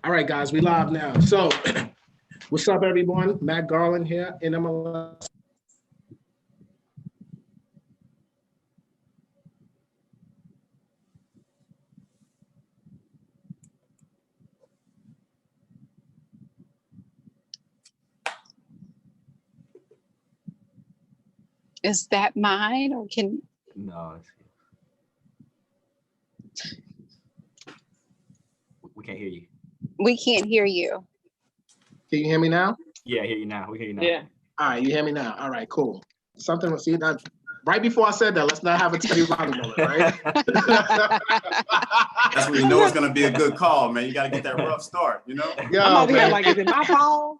All right, guys, we live now. So, what's up, everyone? Matt Garland here in MLS. Is that mine or can? No, we can't hear you. We can't hear you. Can you hear me now? Yeah, I hear you now. We hear you now. Yeah. All right, you hear me now. All right, cool. Something was see that right before I said that. Let's not have a Teddy Riley moment, right? That's when you know it's gonna be a good call, man. You gotta get that rough start, you know? Yo, I'm over here man. like, is it my fault?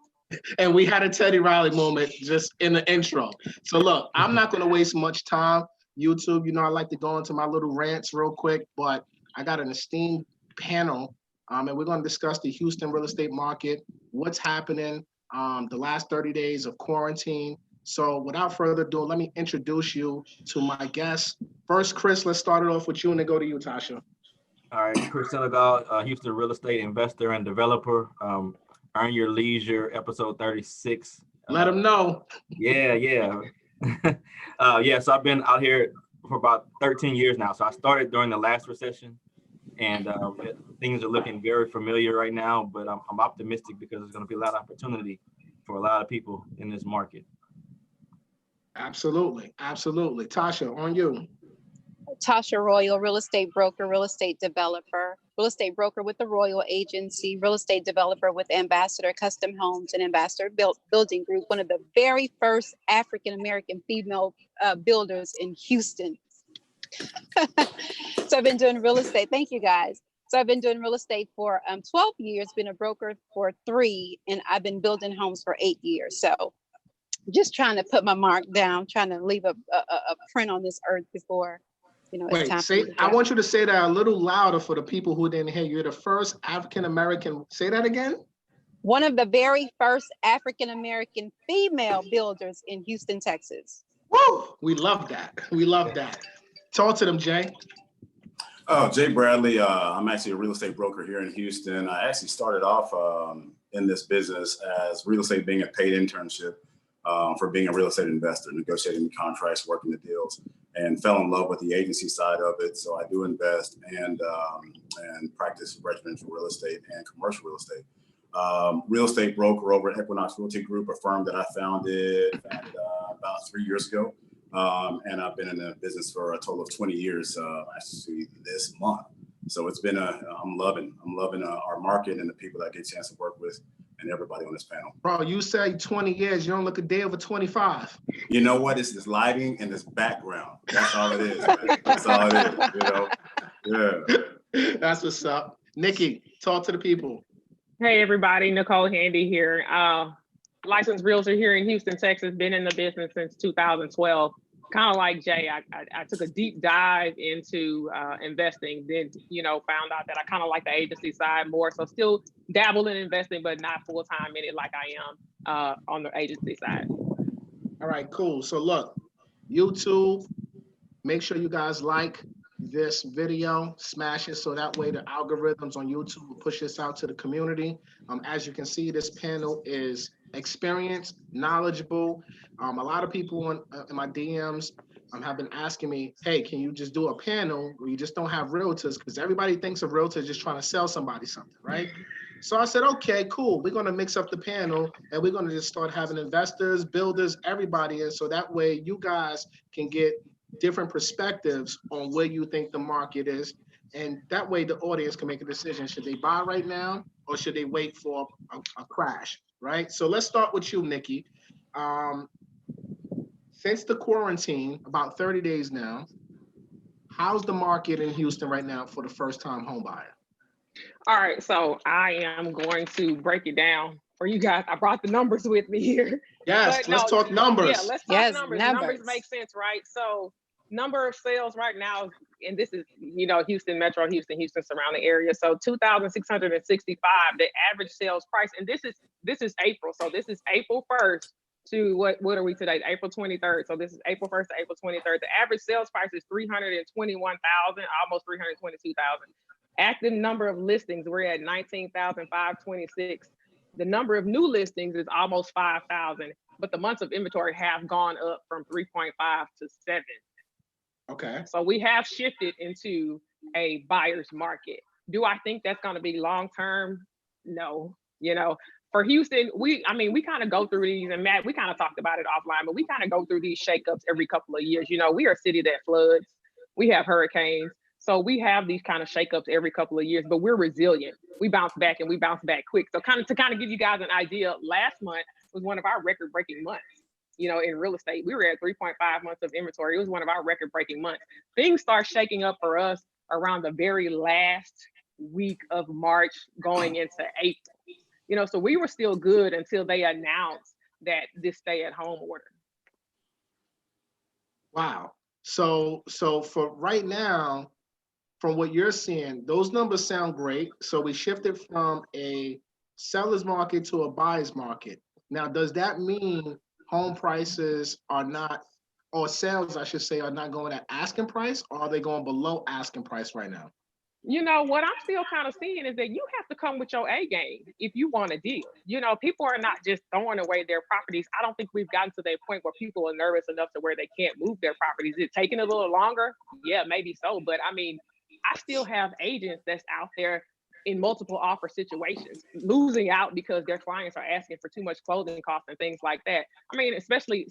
And we had a Teddy Riley moment just in the intro. So look, I'm not going to waste much time. YouTube, you know, I like to go into my little rants real quick, but I got an esteemed panel, and we're going to discuss the Houston real estate market, what's happening, the last 30 days of quarantine. So without further ado, let me introduce you to my guests. First, Chris, let's start it off with you and then go to you, Tasha. All right, Chris Senegal, Houston real estate investor and developer. Earn Your Leisure, episode 36. Let them know. Yeah. So I've been out here for about 13 years now. So I started during the last recession, and things are looking very familiar right now, but I'm optimistic because there's going to be a lot of opportunity for a lot of people in this market. Absolutely. Tasha, on you. Tasha Royal, real estate broker, real estate developer, real estate broker with the Royal Agency, real estate developer with Ambassador Custom Homes and Ambassador Building Group, one of the very first African-American female builders in Houston. So I've been doing real estate. Thank you, guys. So I've been doing real estate for 12 years, been a broker for 3, and I've been building homes for 8 years. So just trying to put my mark down, trying to leave a print on this earth before, you know, it's time. Wait, I want you to say that a little louder for the people who didn't hear you. You're the first African-American, say that again? One of the very first African-American female builders in Houston, Texas. Woo! We love that. Talk to them, Jay. Oh, Jay Bradley. I'm actually a real estate broker here in Houston. I actually started off in this business as real estate being a paid internship for being a real estate investor, negotiating the contracts, working the deals, and fell in love with the agency side of it. So I do invest and practice residential real estate and commercial real estate. Real estate broker over at Equinox Realty Group, a firm that I founded about 3 years ago. And I've been in the business for a total of 20 years, actually this month. So it's been I'm loving our market and the people that I get a chance to work with and everybody on this panel. Bro, you say 20 years, you don't look a day over 25. You know what? It's this lighting and this background. That's all it is, man. That's all it is, you know? Yeah. That's what's up. Nikki, talk to the people. Hey, everybody. Nicole Handy here. Licensed realtor here in Houston, Texas. Been in the business since 2012. Kind of like Jay, I took a deep dive into investing, then, you know, found out that I kind of like the agency side more. So still dabble in investing, but not full-time in it like I am on the agency side. All right, cool. So look, YouTube, make sure you guys like this video, smash it so that way the algorithms on YouTube will push this out to the community. As you can see, this panel is experienced, knowledgeable. A lot of people in my DMs have been asking me, hey, can you just do a panel where you just don't have realtors? Because everybody thinks of realtors just trying to sell somebody something, right? So I said, okay, cool. We're going to mix up the panel and we're going to just start having investors, builders, everybody in. So that way you guys can get different perspectives on where you think the market is. And that way the audience can make a decision. Should they buy right now or should they wait for a crash, right? So let's start with you, Nikki. Since the quarantine, about 30 days now, how's the market in Houston right now for the first-time home buyer? All right, so I am going to break it down for you guys. I brought the numbers with me here. Yes, let's talk numbers. Yeah, let's talk numbers. Numbers make sense, right? So number of sales right now, and this is, you know, Houston Metro, Houston surrounding area. So 2,665, the average sales price, and this is April. So this is April 1st to what are we today? April 23rd. So this is April 1st to April 23rd. The average sales price is $321,000, almost $322,000. Active number of listings, we're at 19,526. The number of new listings is almost 5,000, but the months of inventory have gone up from 3.5 to 7. Okay. So we have shifted into a buyer's market. Do I think that's going to be long-term? No. You know, for Houston, we kind of go through these, and Matt, we kind of talked about it offline, but we kind of go through these shakeups every couple of years. You know, we are a city that floods, we have hurricanes. So we have these kind of shakeups every couple of years, but we're resilient. We bounce back, and we bounce back quick. So to give you guys an idea, last month was one of our record-breaking months. You know, in real estate, we were at 3.5 months of inventory. It was one of our record-breaking months. Things start shaking up for us around the very last week of March going into April. You know, so we were still good until they announced that this stay-at-home order. Wow. So for right now, from what you're seeing, those numbers sound great. So we shifted from a seller's market to a buyer's market. Now, does that mean home prices are not, or sales, I should say, are not going at asking price, or are they going below asking price right now? You know, what I'm still kind of seeing is that you have to come with your A game if you want a deal. You know, people are not just throwing away their properties. I don't think we've gotten to that point where people are nervous enough to where they can't move their properties. Is it taking a little longer? Yeah, maybe so. But I mean, I still have agents that's out there in multiple offer situations, losing out because their clients are asking for too much closing costs and things like that. I mean, especially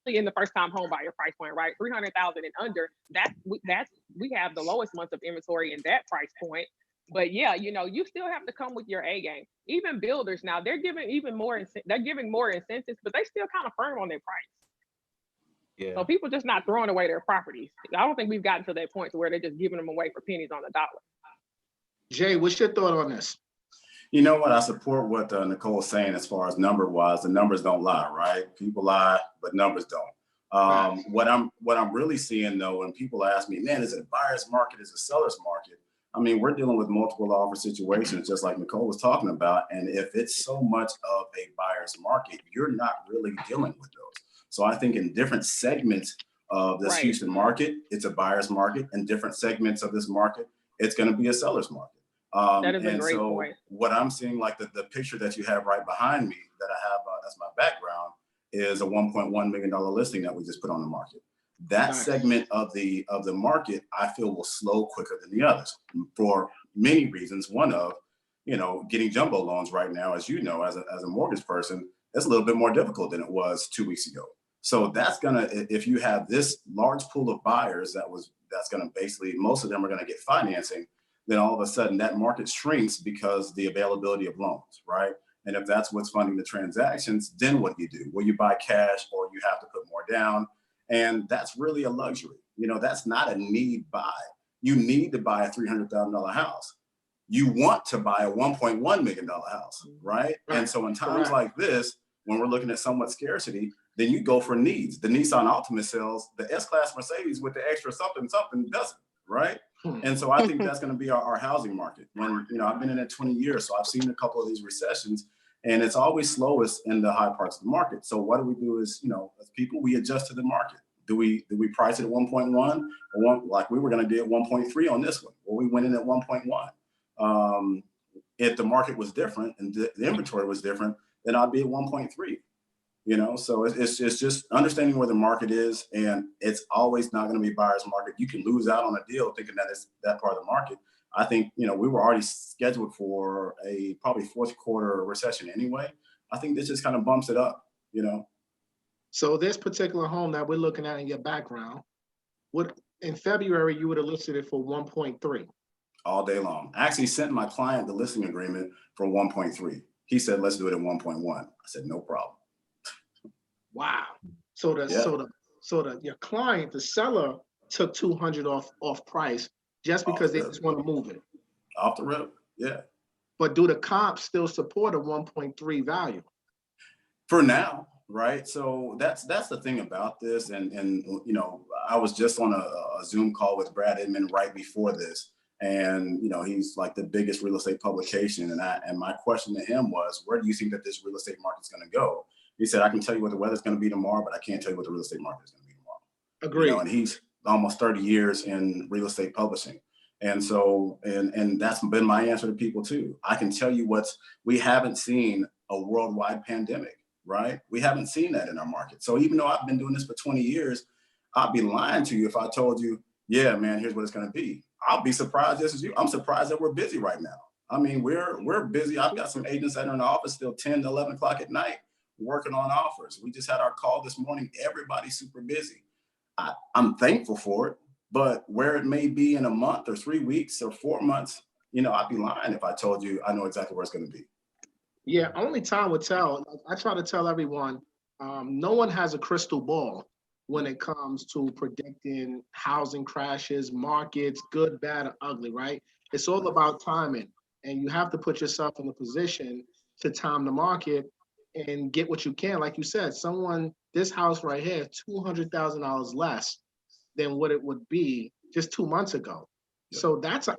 in the first time home buyer price point, right? 300,000 and under, we have the lowest months of inventory in that price point. But yeah, you know, you still have to come with your A game. Even builders now, they're giving more incentives, but they still kind of firm on their price. Yeah. So people just not throwing away their properties. I don't think we've gotten to that point to where they're just giving them away for pennies on the dollar. Jay, what's your thought on this? You know what? I support what Nicole's saying as far as number-wise. The numbers don't lie, right? People lie, but numbers don't. What I'm really seeing though, when people ask me, man, is it a buyer's market? Is it a seller's market? I mean, we're dealing with multiple offer situations, just like Nicole was talking about. And if it's so much of a buyer's market, you're not really dealing with those. So I think in different segments of this Houston market, it's a buyer's market. In different segments of this market, it's going to be a seller's market. That is a great point. What I'm seeing, like the picture that you have right behind me that I have as my background, is a $1.1 million listing that we just put on the market. That segment of the market, I feel, will slow quicker than the others for many reasons. One of, you know, getting jumbo loans right now, as you know, as a mortgage person, it's a little bit more difficult than it was 2 weeks ago. So that's gonna, if you have this large pool of buyers that's gonna basically, most of them are gonna get financing, then all of a sudden that market shrinks because the availability of loans, right? And if that's what's funding the transactions, then what do you do? Well, you buy cash or you have to put more down. And that's really a luxury. You know, that's not a need buy. You need to buy a $300,000 house. You want to buy a $1.1 million house, right? And so in times like this, when we're looking at somewhat scarcity, then you go for needs. The Nissan Altima sells, the S-Class Mercedes with the extra something doesn't, right? And so I think that's going to be our housing market. When, you know, I've been in it 20 years, so I've seen a couple of these recessions, and it's always slowest in the high parts of the market. So what do we do is, you know, as people, we adjust to the market. Do we price it at 1.1 or like we were going to do at 1.3 on this one, or we went in at 1.1. If the market was different and the inventory was different, then I'd be at 1.3. You know, so it's just understanding where the market is, and it's always not going to be buyer's market. You can lose out on a deal thinking that it's that part of the market. I think, you know, we were already scheduled for a probably fourth quarter recession anyway. I think this just kind of bumps it up, you know. So this particular home that we're looking at in your background, in February you would have listed it for 1.3. All day long. I actually sent my client the listing agreement for 1.3. He said, let's do it at 1.1. I said, no problem. Wow. So your client, the seller, took 200 off price just because they just want to move it. Off the rip, yeah. But do the comps still support a 1.3 value? For now, right? So that's the thing about this. And you know, I was just on a Zoom call with Brad Inman right before this. And, you know, he's like the biggest real estate publication. And my question to him was, where do you think that this real estate market's going to go? He said, I can tell you what the weather's going to be tomorrow, but I can't tell you what the real estate market is going to be tomorrow. Agreed. You know, and he's almost 30 years in real estate publishing. And so, and that's been my answer to people too. I can tell you we haven't seen a worldwide pandemic, right? We haven't seen that in our market. So even though I've been doing this for 20 years, I'd be lying to you if I told you, yeah, man, here's what it's going to be. I'll be surprised just as you. I'm surprised that we're busy right now. I mean, we're busy. I've got some agents that are in the office till 10 to 11 o'clock at night working on offers. We just had our call this morning. Everybody's super busy. I'm thankful for it, but where it may be in a month or 3 weeks or 4 months, I'd be lying if I told you I know exactly where it's going to be. Yeah, only time will tell. I try to tell everyone, no one has a crystal ball when it comes to predicting housing crashes, markets, good, bad, or ugly, right? It's all about timing, and you have to put yourself in a position to time the market and get what you can. Like you said, this house right here, $200,000 less than what it would be just 2 months ago. Yep. So that's an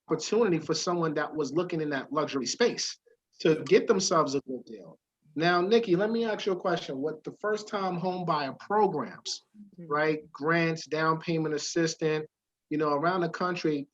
opportunity for someone that was looking in that luxury space to get themselves a good deal. Now, Nikki, let me ask you a question. What the first-time home buyer programs, right? Grants, down payment assistance, around the country,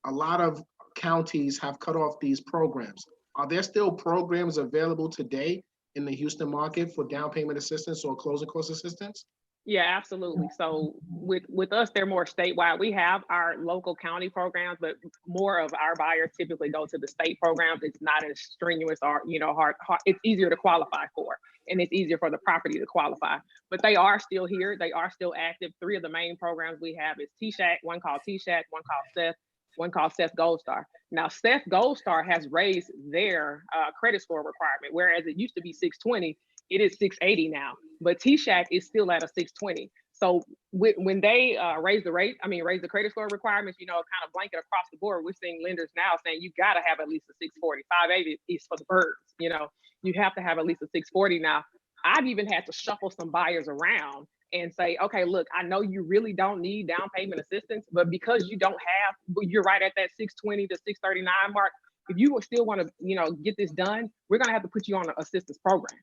a lot of counties have cut off these programs. Are there still programs available today in the Houston market for down payment assistance or closing cost assistance? Yeah, absolutely. So with us, they're more statewide. We have our local county programs, but more of our buyers typically go to the state programs. It's not as strenuous or, hard. It's easier to qualify for, and it's easier for the property to qualify. But they are still here. They are still active. 3 of the main programs we have is T-Shack, one called T-Shack, one called Seth, one called Seth Gold Star. Now, Seth Gold Star has raised their credit score requirement, whereas it used to be 620. It is 680 now, but T-Shack is still at a 620. So when they raise the credit score requirements, kind of blanket across the board, we're seeing lenders now saying you got to have at least a 640. 580 is for the birds. You have to have at least a 640 now. I've even had to shuffle some buyers around and say, okay, look, I know you really don't need down payment assistance, but because you're right at that 620 to 639 mark. If you still want to, get this done, we're going to have to put you on an assistance program.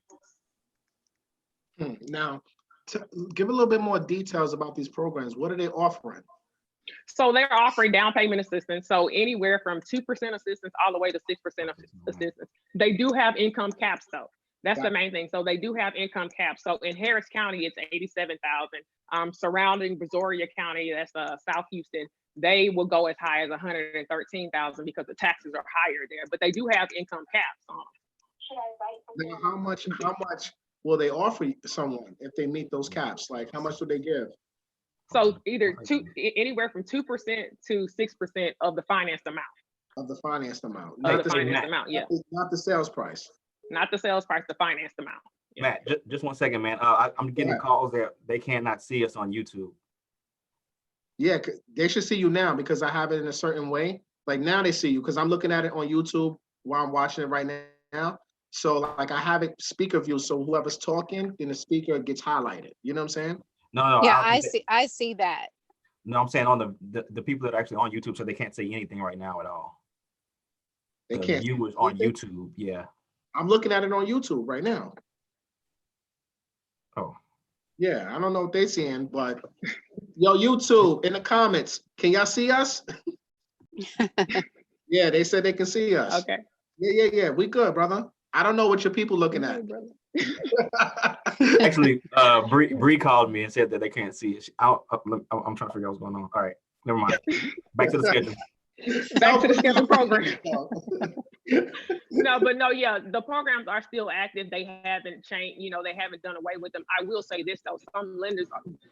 Now, give a little bit more details about these programs. What are they offering? So they're offering down payment assistance. So anywhere from 2% assistance all the way to 6% assistance. They do have income caps though. That's the main thing. So they do have income caps. So in Harris County, it's 87,000. Surrounding Brazoria County, that's South Houston, they will go as high as 113,000 because the taxes are higher there. But they do have income caps on them. Now, how much will they offer someone if they meet those caps? Like, how much do they give? So anywhere from 2% to 6% of the financed amount. Of the financed amount. Yeah. Not the sales price. Not the sales price, the financed amount. Yeah. Matt, just 1 second, man. I'm getting calls there. They cannot see us on YouTube. Yeah, they should see you now because I have it in a certain way. Like now they see you because I'm looking at it on YouTube while I'm watching it right now. So like I have it speaker view, so whoever's talking, then the speaker gets highlighted. You know what I'm saying? No. Yeah, I see that. No, I'm saying on the people that are actually on YouTube, so they can't say anything right now at all. They can't. Viewers on YouTube, yeah. I'm looking at it on YouTube right now. Oh. Yeah, I don't know what they're seeing, but yo, YouTube, in the comments, can y'all see us? Yeah, they said they can see us. Okay. Yeah, we good, brother. I don't know what your people looking at. Actually, Bree called me and said that they can't see it. I'm trying to figure out what's going on. All right, never mind. Back to the schedule. Back to the schedule program. Yeah, the programs are still active. They haven't changed, they haven't done away with them. I will say this though, some lenders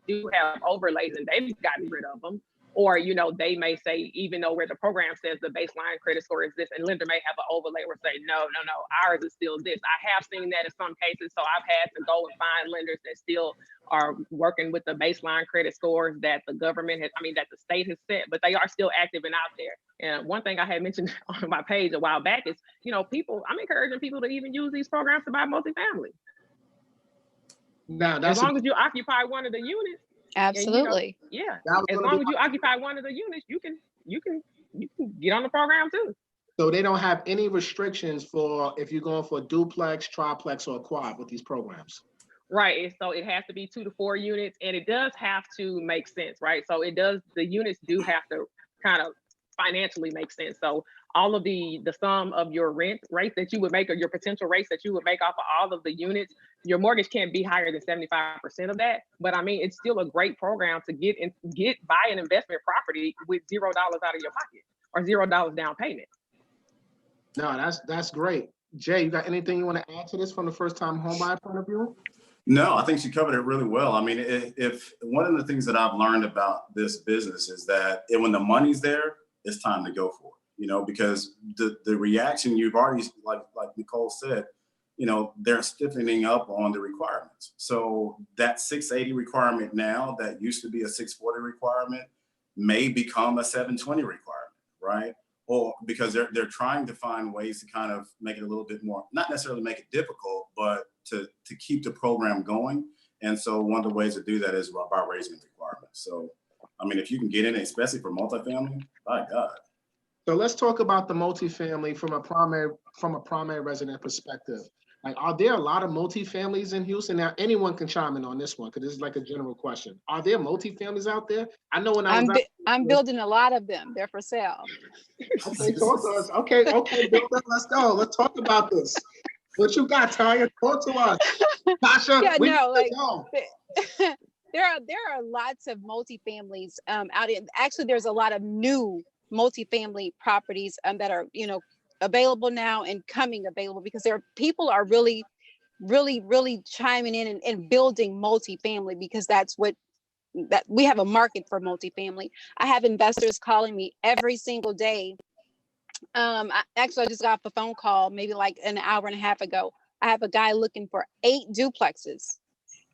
do have overlays and they've gotten rid of them. Or, they may say, even though where the program says the baseline credit score is this, and lender may have an overlay where say, no, ours is still this. I have seen that in some cases. So I've had to go and find lenders that still are working with the baseline credit scores that the government that the state has set, but they are still active and out there. And one thing I had mentioned on my page a while back is, I'm encouraging people to even use these programs to buy multifamily. Now, as long as you occupy one of the units. Absolutely. And, as long as you occupy one of the units, you can get on the program too. So they don't have any restrictions for if you're going for a duplex, triplex, or a quad with these programs. Right. So it has to be 2 to 4 units, and it does have to make sense, right? So the units do have to kind of financially makes sense. So all of the sum of your rent rate that you would make, or your potential rates that you would make off of all of the units, your mortgage can't be higher than 75% of that. But I mean, it's still a great program to buy an investment property with $0 out of your pocket, or $0 down payment. No, that's great. Jay, you got anything you want to add to this from the first time home buyer point of view? No, I think she covered it really well. I mean, if one of the things that I've learned about this business is that when the money's there, it's time to go for it, you know, because the reaction you've already, like Nicole said, you know, they're stiffening up on the requirements. So that 680 requirement now that used to be a 640 requirement may become a 720 requirement, right? Or because they're trying to find ways to kind of make it a little bit more, not necessarily make it difficult, but to keep the program going. And so one of the ways to do that is by raising the requirements. So, I mean, if you can get in, especially for multifamily, by God. So let's talk about the multifamily from a primary resident perspective. Like, are there a lot of multifamilies in Houston? Now, anyone can chime in on this one because this is like a general question. Are there multifamilies out there? I know when I'm building a lot of them. They're for sale. Okay, talk to us. Okay, Bill, let's go. Let's talk about this. What you got, Tanya? Talk to us. Tasha, Yeah, no, like go. there are lots of multifamilies out in. Actually, there's a lot of new multifamily properties that are, you know, available now and coming available, because people are really chiming in and building multifamily, because that we have a market for multifamily. I have investors calling me every single day. I just got off a phone call maybe like an hour and a half ago. I have a guy looking for 8 duplexes.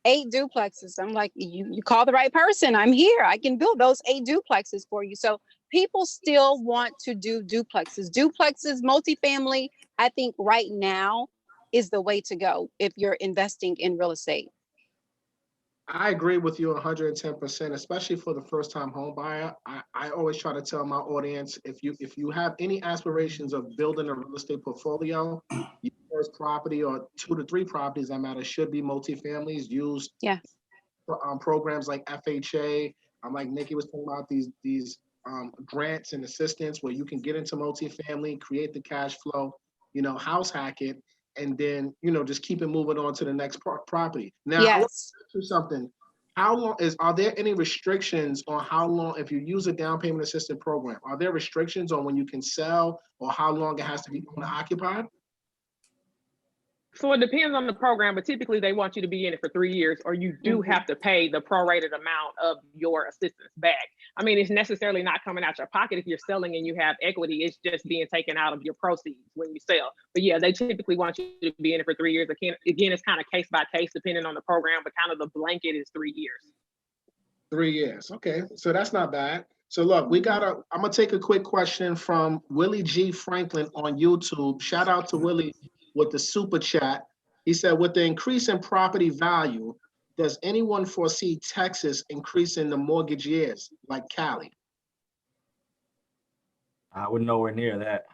8 duplexes. I'm like, you call the right person. I'm here. I can build those 8 duplexes for you. So people still want to do duplexes. Duplexes, multifamily, I think right now is the way to go if you're investing in real estate. I agree with you 110%, especially for the first-time home buyer. I always try to tell my audience, if you have any aspirations of building a real estate portfolio, your first property or 2 to 3 properties that matter should be multifamilies. Use programs like FHA. Like Nikki was talking about, these grants and assistance where you can get into multifamily, create the cash flow, you know, house hack it, and then, you know, just keep it moving on to the next property. Now, I want to ask you something. Are there any restrictions on how long, if you use a down payment assistance program, are there restrictions on when you can sell or how long it has to be owner occupied? So it depends on the program, but typically they want you to be in it for 3 years, or you do have to pay the prorated amount of your assistance back. I mean, it's necessarily not coming out your pocket if you're selling and you have equity. It's just being taken out of your proceeds when you sell. But yeah, they typically want you to be in it for 3 years. Again, it's kind of case by case depending on the program, but kind of the blanket is 3 years. 3 years. Okay, so that's not bad. So look, I'm gonna take a quick question from Willie G. Franklin on YouTube. Shout out to Willie with the super chat. He said, with the increase in property value, does anyone foresee Texas increasing the mortgage years like Cali? We're nowhere near that.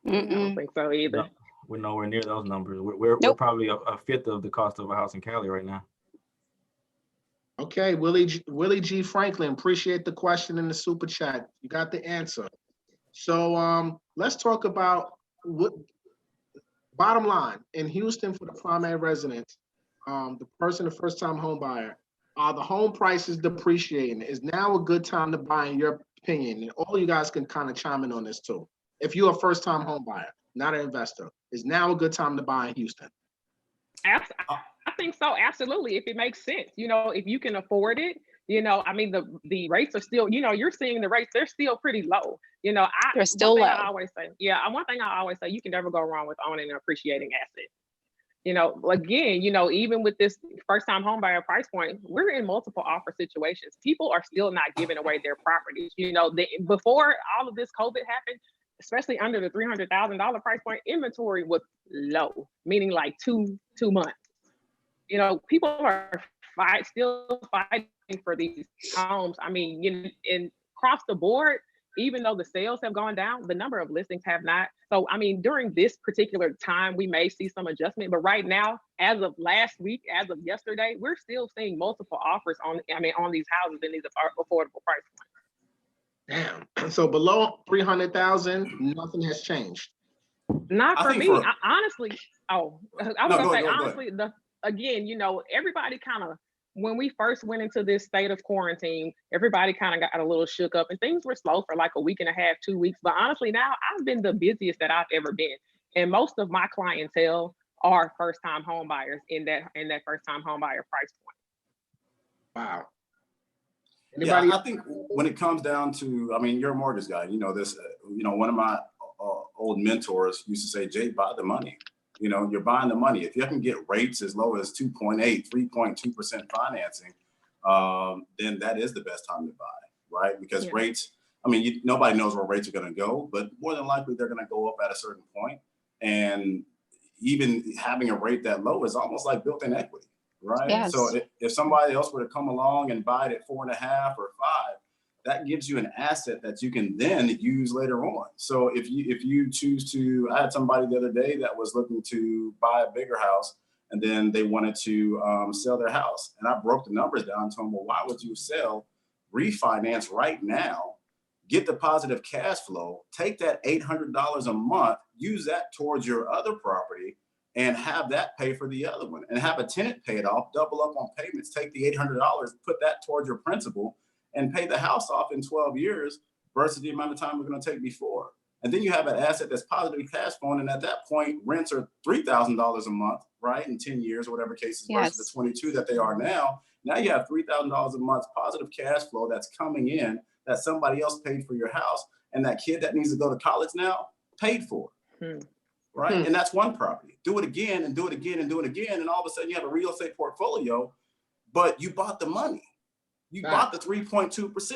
I don't think so either. No, we're nowhere near those numbers. We're probably a fifth of the cost of a house in Cali right now. Okay, Willie G. Franklin, appreciate the question in the super chat. You got the answer. So let's talk about bottom line in Houston for the primary residents, the first-time home buyer. Are the home prices depreciating? Is now a good time to buy, in your opinion? And all you guys can kind of chime in on this too. If you're a first-time home buyer, not an investor, is now a good time to buy in Houston? I think so, absolutely. If it makes sense, you know, if you can afford it, you know, I mean, the rates are still, you know, you're seeing the rates, they're still pretty low. You know, they're still low. One thing I always say, you can never go wrong with owning an appreciating asset. You know, again, you know, even with this first-time home buyer price point, we're in multiple offer situations. People are still not giving away their properties. You know, before all of this COVID happened, especially under the $300,000 price point, inventory was low, meaning like two months. You know, people are still fighting for these homes. I mean, across the board, even though the sales have gone down, the number of listings have not. So, I mean, during this particular time, we may see some adjustment, but right now, as of last week, as of yesterday, we're still seeing multiple offers on these houses in these affordable price points. Damn. So below 300,000, nothing has changed. Not I for think me. for Honestly, oh, I was no, gonna go say ahead, go ahead. honestly, again, everybody kind of, when we first went into this state of quarantine, everybody kind of got a little shook up, and things were slow for like a week and a half, 2 weeks. But honestly, now I've been the busiest that I've ever been, and most of my clientele are first time home buyers in that first time home buyer price point. Wow. Yeah, Anybody? I think when it comes down to, I mean, you're a mortgage guy, you know this, one of my old mentors used to say, Jay, buy the money. You're buying the money. If you can get rates as low as 2.8, 3.2% financing, then that is the best time to buy, right? Because rates, I mean, nobody knows where rates are going to go, but more than likely they're going to go up at a certain point. And even having a rate that low is almost like built-in equity, right? Yes. So if somebody else were to come along and buy it at 4.5 or 5, that gives you an asset that you can then use later on. So if you choose to, I had somebody the other day that was looking to buy a bigger house, and then they wanted to sell their house. And I broke the numbers down to them. Well, why would you sell, refinance right now, get the positive cash flow, take that $800 a month, use that towards your other property, and have that pay for the other one, and have a tenant pay it off, double up on payments, take the $800, put that towards your principal, and pay the house off in 12 years versus the amount of time we're going to take before. And then you have an asset that's positively cash flowing, and at that point, rents are $3,000 a month, right, in 10 years or whatever cases, versus the 22 that they are now. Now you have $3,000 a month positive cash flow that's coming in that somebody else paid for your house, and that kid that needs to go to college now paid for. Right? And that's one property. Do it again and do it again and do it again. And all of a sudden you have a real estate portfolio, but you bought the money. You bought the 3.2%.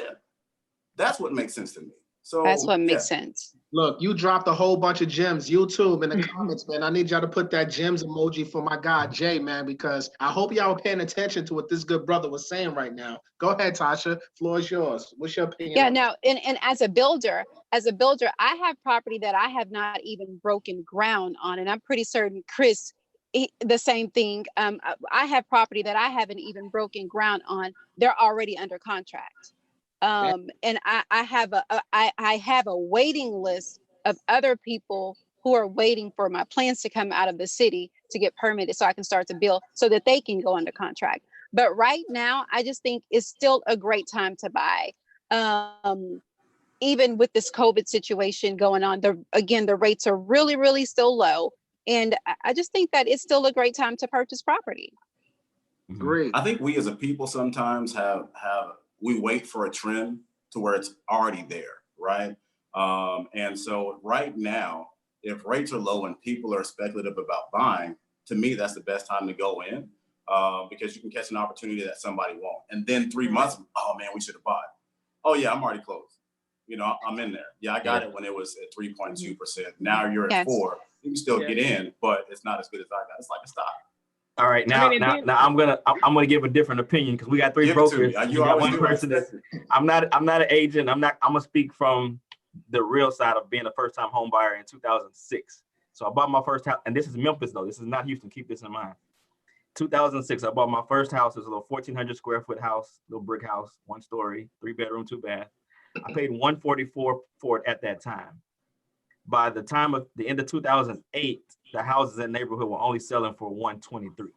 That's what makes sense to me. So That's what makes sense. Look, you dropped a whole bunch of gems. YouTube in the comments, man. I need y'all to put that gems emoji for my guy, Jay, man, because I hope y'all were paying attention to what this good brother was saying right now. Go ahead, Tasha. Floor is yours. What's your opinion? Yeah, no, and as a builder, I have property that I have not even broken ground on. And I'm pretty certain Chris, the same thing. I have property that I haven't even broken ground on. They're already under contract. And I have a waiting list of other people who are waiting for my plans to come out of the city to get permitted so I can start to build so that they can go under contract. But right now, I just think it's still a great time to buy. Even with this COVID situation going on, the rates are really, really still low. And I just think that it's still a great time to purchase property. Great. I think we as a people sometimes we wait for a trend to where it's already there, right? And so right now, if rates are low and people are speculative about buying, to me, that's the best time to go in because you can catch an opportunity that somebody won't. And then 3 months, oh man, we should have bought. Oh yeah, I'm already closed. I'm in there. Yeah, I got it when it was at 3.2%. Now you're at 4. You can still get in, but it's not as good as I got. It's like a stock. All right, now I'm gonna give a different opinion because we got 3 brokers. You got one person that I'm not an agent. I'm gonna speak from the real side of being a first time home buyer in 2006. So I bought my first house, and this is Memphis though. This is not Houston. Keep this in mind. 2006, I bought my first house. It was a little 1,400 square foot house, little brick house, 1 story, 3 bedroom, 2 bath. I paid $144 for it at that time. By the time of the end of 2008, the houses in the neighborhood were only selling for $123.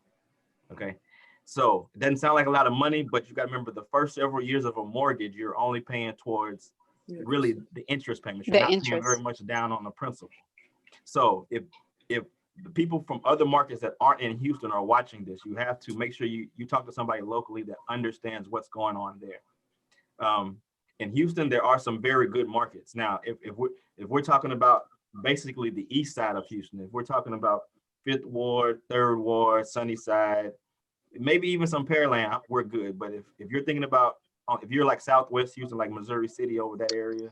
Okay, so it doesn't sound like a lot of money, but you got to remember the first several years of a mortgage, you're only paying towards really the interest payments. You're not paying very much down on the principal. So if the people from other markets that aren't in Houston are watching this, you have to make sure you talk to somebody locally that understands what's going on there. In Houston, there are some very good markets. Now, if we're talking about basically the east side of Houston, if we're talking about 5th Ward, 3rd Ward, Sunnyside, maybe even some Pearland, we're good. But if you're thinking about, if you're like Southwest Houston, like Missouri City over that area,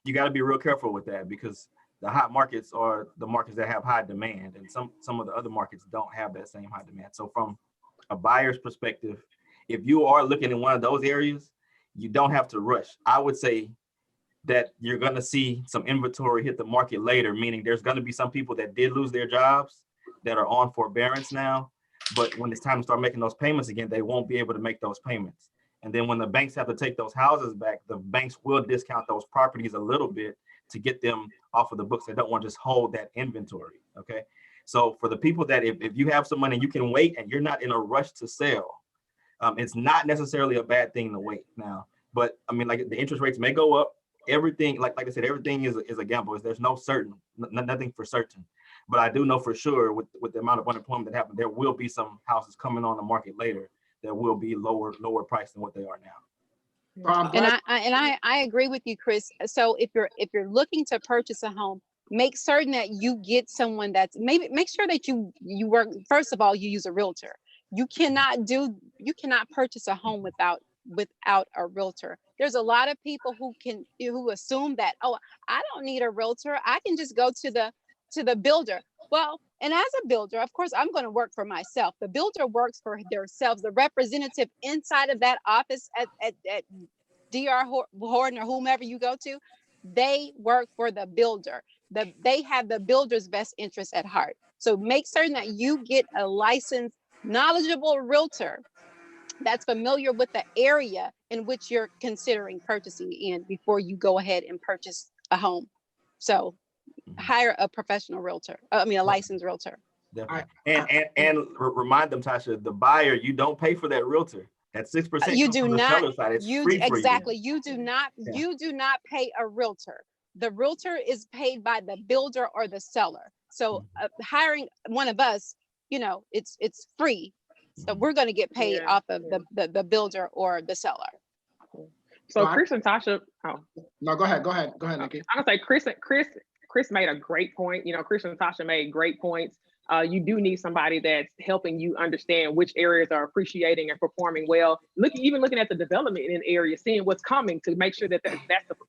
you got to be real careful with that because the hot markets are the markets that have high demand, and some of the other markets don't have that same high demand. So from a buyer's perspective, if you are looking in one of those areas, you don't have to rush. I would say that you're going to see some inventory hit the market later, meaning there's going to be some people that did lose their jobs that are on forbearance now, but when it's time to start making those payments again, they won't be able to make those payments. And then when the banks have to take those houses back, the banks will discount those properties a little bit to get them off of the books. They don't want to just hold that inventory, okay? So for the people that if you have some money, you can wait and you're not in a rush to sell, it's not necessarily a bad thing to wait now. But I mean, like the interest rates may go up. Everything, like I said, everything is a gamble. There's no certain, nothing for certain. But I do know for sure with the amount of unemployment that happened, there will be some houses coming on the market later that will be lower price than what they are now. And I agree with you, Chris. So if you're looking to purchase a home, make certain that you get someone that's make sure that you work. First of all, you use a realtor. You cannot purchase a home without a realtor. There's a lot of people who assume that, oh, I don't need a realtor. I can just go to the builder. Well, and as a builder, of course, I'm going to work for myself. The builder works for themselves. The representative inside of that office at DR Horton or whomever you go to, they work for the builder. They have the builder's best interest at heart. So make certain that you get a licensed, knowledgeable realtor that's familiar with the area in which you're considering purchasing in before you go ahead and purchase a home. So hire a professional realtor. I mean, a licensed realtor. Definitely. And remind them, Tasha, the buyer, you don't pay for that realtor. That 6% you do not. It's free for exactly. you. You do not. Yeah. You do not pay a realtor. The realtor is paid by the builder or the seller. So hiring one of us, it's free. So we're going to get paid off of the builder or the seller. So Chris and Tasha. Oh no, go ahead, Nikki. I'm gonna say Chris made a great point. Chris and Tasha made great points. You do need somebody that's helping you understand which areas are appreciating and performing well. Even looking at the development in areas, seeing what's coming to make sure that the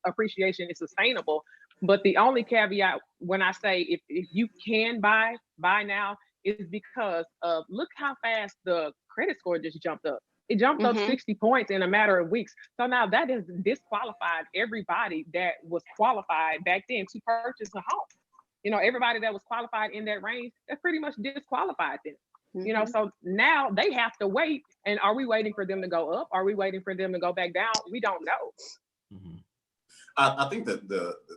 appreciation is sustainable. But the only caveat when I say if you can buy now is because of look how fast the credit score just jumped up. It jumped up 60 points in a matter of weeks. So now that has disqualified everybody that was qualified back then to purchase a home. Everybody that was qualified in that range, that pretty much disqualified them. So now they have to wait. And are we waiting for them to go up? Are we waiting for them to go back down? We don't know. I think that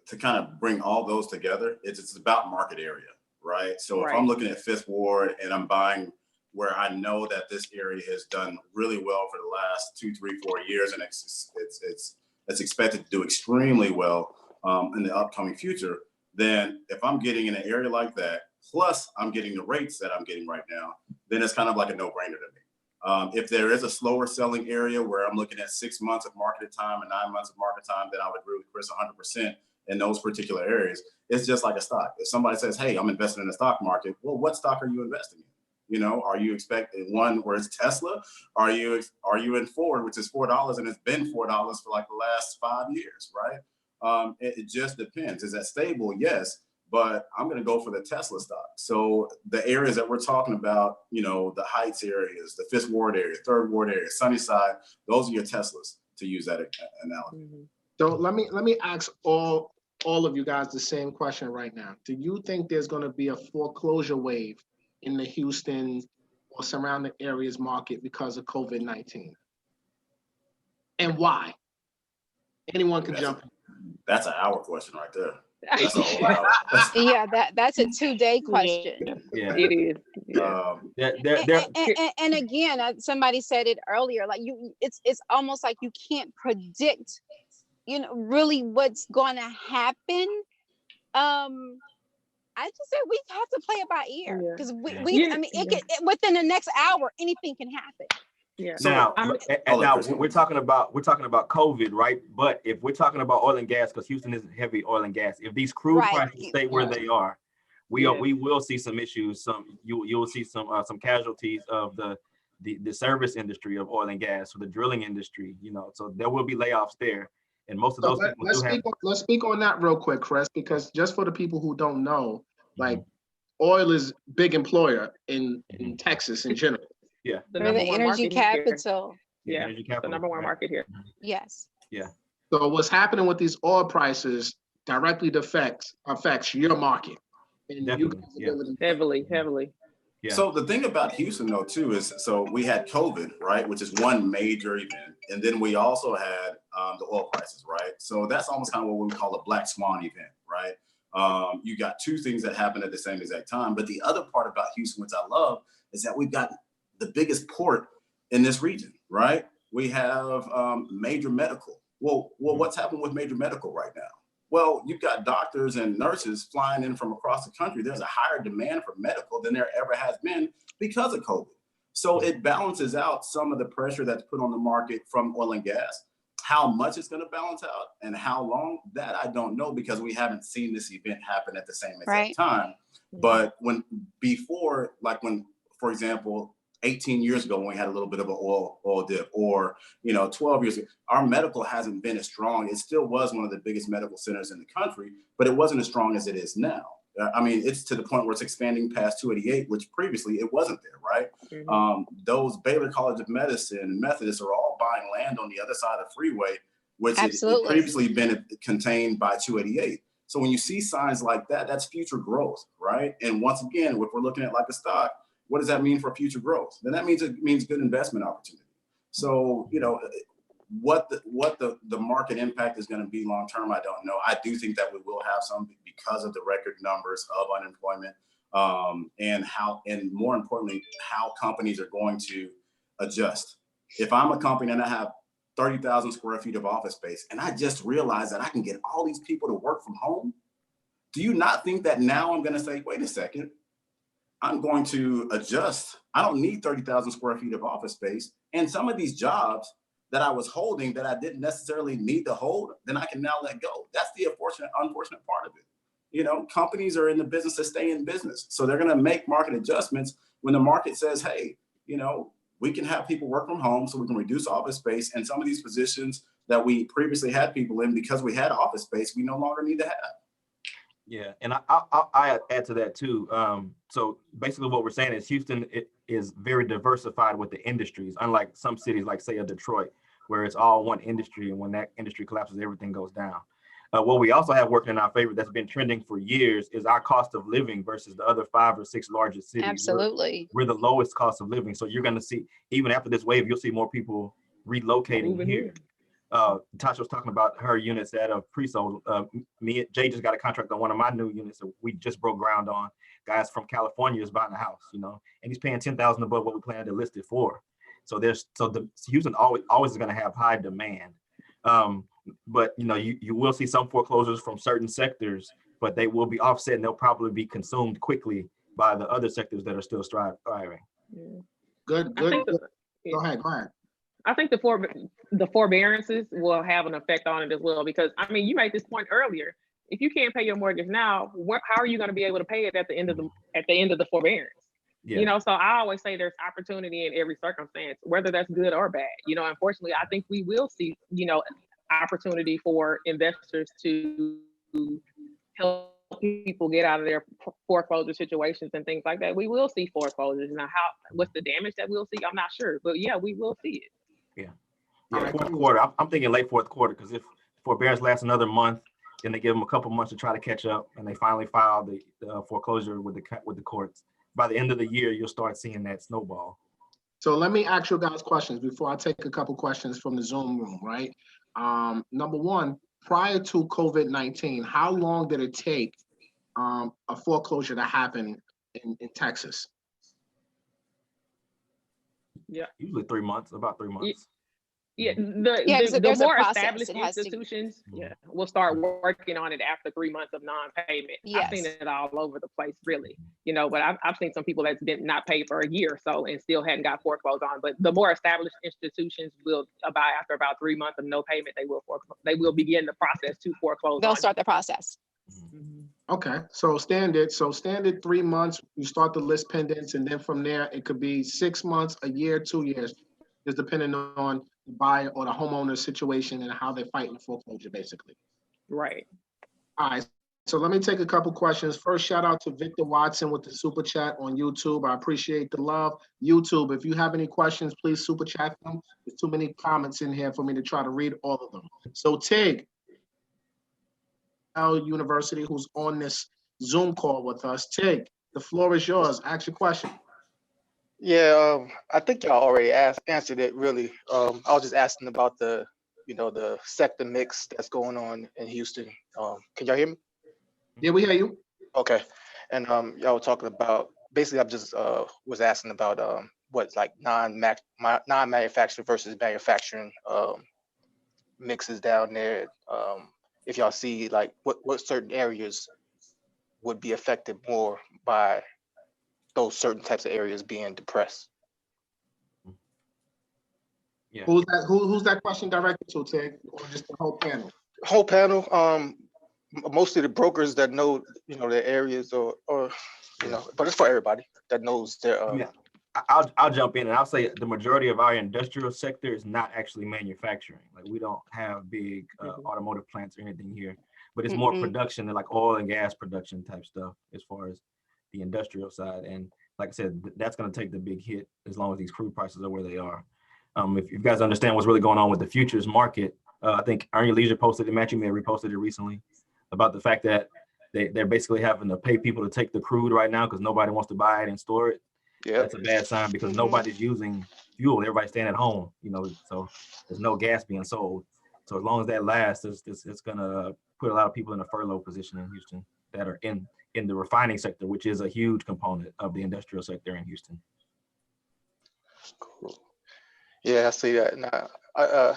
to kind of bring all those together, it's about market area, right? So if I'm looking at Fifth Ward and I'm buying where I know that this area has done really well for the last 2, 3, 4 years, and it's expected to do extremely well in the upcoming future, then if I'm getting in an area like that, plus I'm getting the rates that I'm getting right now, then it's kind of like a no-brainer to me. If there is a slower selling area where I'm looking at 6 months of market time and 9 months of market time, then I would agree with Chris 100% in those particular areas. It's just like a stock. If somebody says, hey, I'm investing in the stock market, well, what stock are you investing in? Are you expecting one where it's Tesla? Are you in Ford, which is $4 and it's been $4 for like the last 5 years, right? It just depends. Is that stable? Yes, but I'm going to go for the Tesla stock. So the areas that we're talking about, the Heights areas, the Fifth Ward area, Third Ward area, Sunnyside, those are your Teslas, to use that analogy. So let me ask all of you guys the same question right now. Do you think there's going to be a foreclosure wave in the Houston or surrounding areas market because of COVID-19? And why? Anyone can jump in. That's an hour question right there. That's a whole hour. Yeah, that's a 2-day question. Yeah, it is. And again, somebody said it earlier, like it's almost like you can't predict, really what's going to happen. I just said we have to play it by ear because within the next hour, anything can happen. Yeah. Now we're talking about COVID, right? But if we're talking about oil and gas, because Houston is heavy oil and gas, if these crude prices stay where they are, we will see some issues. You will see some casualties of the service industry of oil and gas, or the drilling industry. So there will be layoffs there. And most of those people let's speak on that real quick, Chris, because just for the people who don't know, like oil is big employer in Texas in general. Yeah. The energy capital. Yeah. The number one market here. Yes. Yeah. So what's happening with these oil prices directly affects your market. And heavily. Yeah. So the thing about Houston though too is, so we had COVID, right, which is one major event, and then we also had the oil prices, right? So that's almost kind of what we call a black swan event, right? You got two things that happen at the same exact time. But the other part about Houston, which I love, is that we've got the biggest port in this region, right? We have major medical. Well, what's happened with major medical right now? Well, you've got doctors and nurses flying in from across the country. There's a higher demand for medical than there ever has been because of COVID. So it balances out some of the pressure that's put on the market from oil and gas. How much it's going to balance out and how long, that I don't know, because we haven't seen this event happen at the same exact time. But before, for example, 18 years ago when we had a little bit of an oil dip, or 12 years ago, our medical hasn't been as strong. It still was one of the biggest medical centers in the country, but it wasn't as strong as it is now. I mean, it's to the point where it's expanding past 288, which previously it wasn't there, right? Those Baylor College of Medicine and Methodists are all buying land on the other side of the freeway, which had previously been contained by 288. So when you see signs like that, that's future growth, right? And once again, if we're looking at like a stock, what does that mean for future growth? Then that means it means good investment opportunity. So, what the market impact is going to be long term, I don't know. I do think that we will have some because of the record numbers of unemployment, and more importantly, how companies are going to adjust. If I'm a company and I have 30,000 square feet of office space and I just realized that I can get all these people to work from home, do you not think that now I'm going to say, wait a second, I'm going to adjust. I don't need 30,000 square feet of office space. And some of these jobs that I was holding that I didn't necessarily need to hold, then I can now let go. That's the unfortunate part of it. Companies are in the business to stay in business. So they're going to make market adjustments when the market says, hey, we can have people work from home so we can reduce office space. And some of these positions that we previously had people in because we had office space, we no longer need to have. Yeah, and I add to that too. So basically what we're saying is Houston is very diversified with the industries, unlike some cities like say a Detroit, where it's all one industry, and when that industry collapses, everything goes down. What we also have working in our favor that's been trending for years is our cost of living versus the other 5 or 6 largest cities. Absolutely. We're the lowest cost of living. So you're going to see, even after this wave, you'll see more people relocating here. Tasha was talking about her units that are pre-sold. Jay just got a contract on one of my new units that we just broke ground on. Guys from California is buying a house, and he's paying $10,000 above what we planned to list it for. So Houston always is going to have high demand. But you will see some foreclosures from certain sectors, but they will be offset and they'll probably be consumed quickly by the other sectors that are still thriving. Yeah. Good. Go ahead. I think the forbearances will have an effect on it as well, because you made this point earlier. If you can't pay your mortgage now, how are you going to be able to pay it at the end of the forbearance? Yeah. So I always say there's opportunity in every circumstance, whether that's good or bad. Unfortunately, I think we will see opportunity for investors to help people get out of their foreclosure situations and things like that. We will see foreclosures. Now, what's the damage that we'll see? I'm not sure, but yeah, we will see it. Yeah. Fourth quarter. I'm thinking late fourth quarter, because if forbearance lasts another month, then they give them a couple months to try to catch up, and they finally file the foreclosure with the courts. By the end of the year, you'll start seeing that snowball. So let me ask you guys questions before I take a couple questions from the Zoom room, right? Number one, prior to COVID-19, how long did it take a foreclosure to happen in Texas? Yeah, usually 3 months, about 3 months. Yeah, the more established institutions will start working on it after 3 months of non-payment. I've seen it all over the place, really. But I've seen some people that's been not paid for a year or so and still hadn't got foreclosed on. But the more established institutions will, after about 3 months of no payment, they will begin the process to foreclose. They'll start the process. Okay, so standard 3 months, you start the list pendants, and then from there it could be 6 months, a year, 2 years, just depending on the buyer or the homeowner situation and how they're fighting foreclosure, basically. Right. All right, so let me take a couple questions. First, shout out to Victor Watson with the super chat on YouTube. I appreciate the love. YouTube, if you have any questions, please super chat them. There's too many comments in here for me to try to read all of them. So Tig University, who's on this Zoom call with us. Tig, the floor is yours. Ask your question. Yeah, I think y'all already answered it really. I was just asking about the, the sector mix that's going on in Houston. Can y'all hear me? Yeah, we hear you. Okay. And y'all were talking about, basically I just was asking about what like non-manufacturing versus manufacturing mixes down there. If y'all see like what certain areas would be affected more by those certain types of areas being depressed. Yeah. Who's that question directed to, Tig, or just the whole panel? Whole panel, mostly the brokers that know, their areas or but it's for everybody that knows their. Yeah. I'll jump in and I'll say the majority of our industrial sector is not actually manufacturing. Like we don't have big automotive plants or anything here, but it's more production than like oil and gas production type stuff as far as the industrial side. And like I said, that's going to take the big hit as long as these crude prices are where they are. If you guys understand what's really going on with the futures market, I think Earn Your Leisure posted it, Matthew may have reposted it recently, about the fact that they're basically having to pay people to take the crude right now because nobody wants to buy it and store it. Yep. That's a bad sign because nobody's using fuel. Everybody's staying at home, so there's no gas being sold. So as long as that lasts, it's gonna put a lot of people in a furlough position in Houston that are in the refining sector, which is a huge component of the industrial sector in Houston. Cool. Yeah, I see that. Now,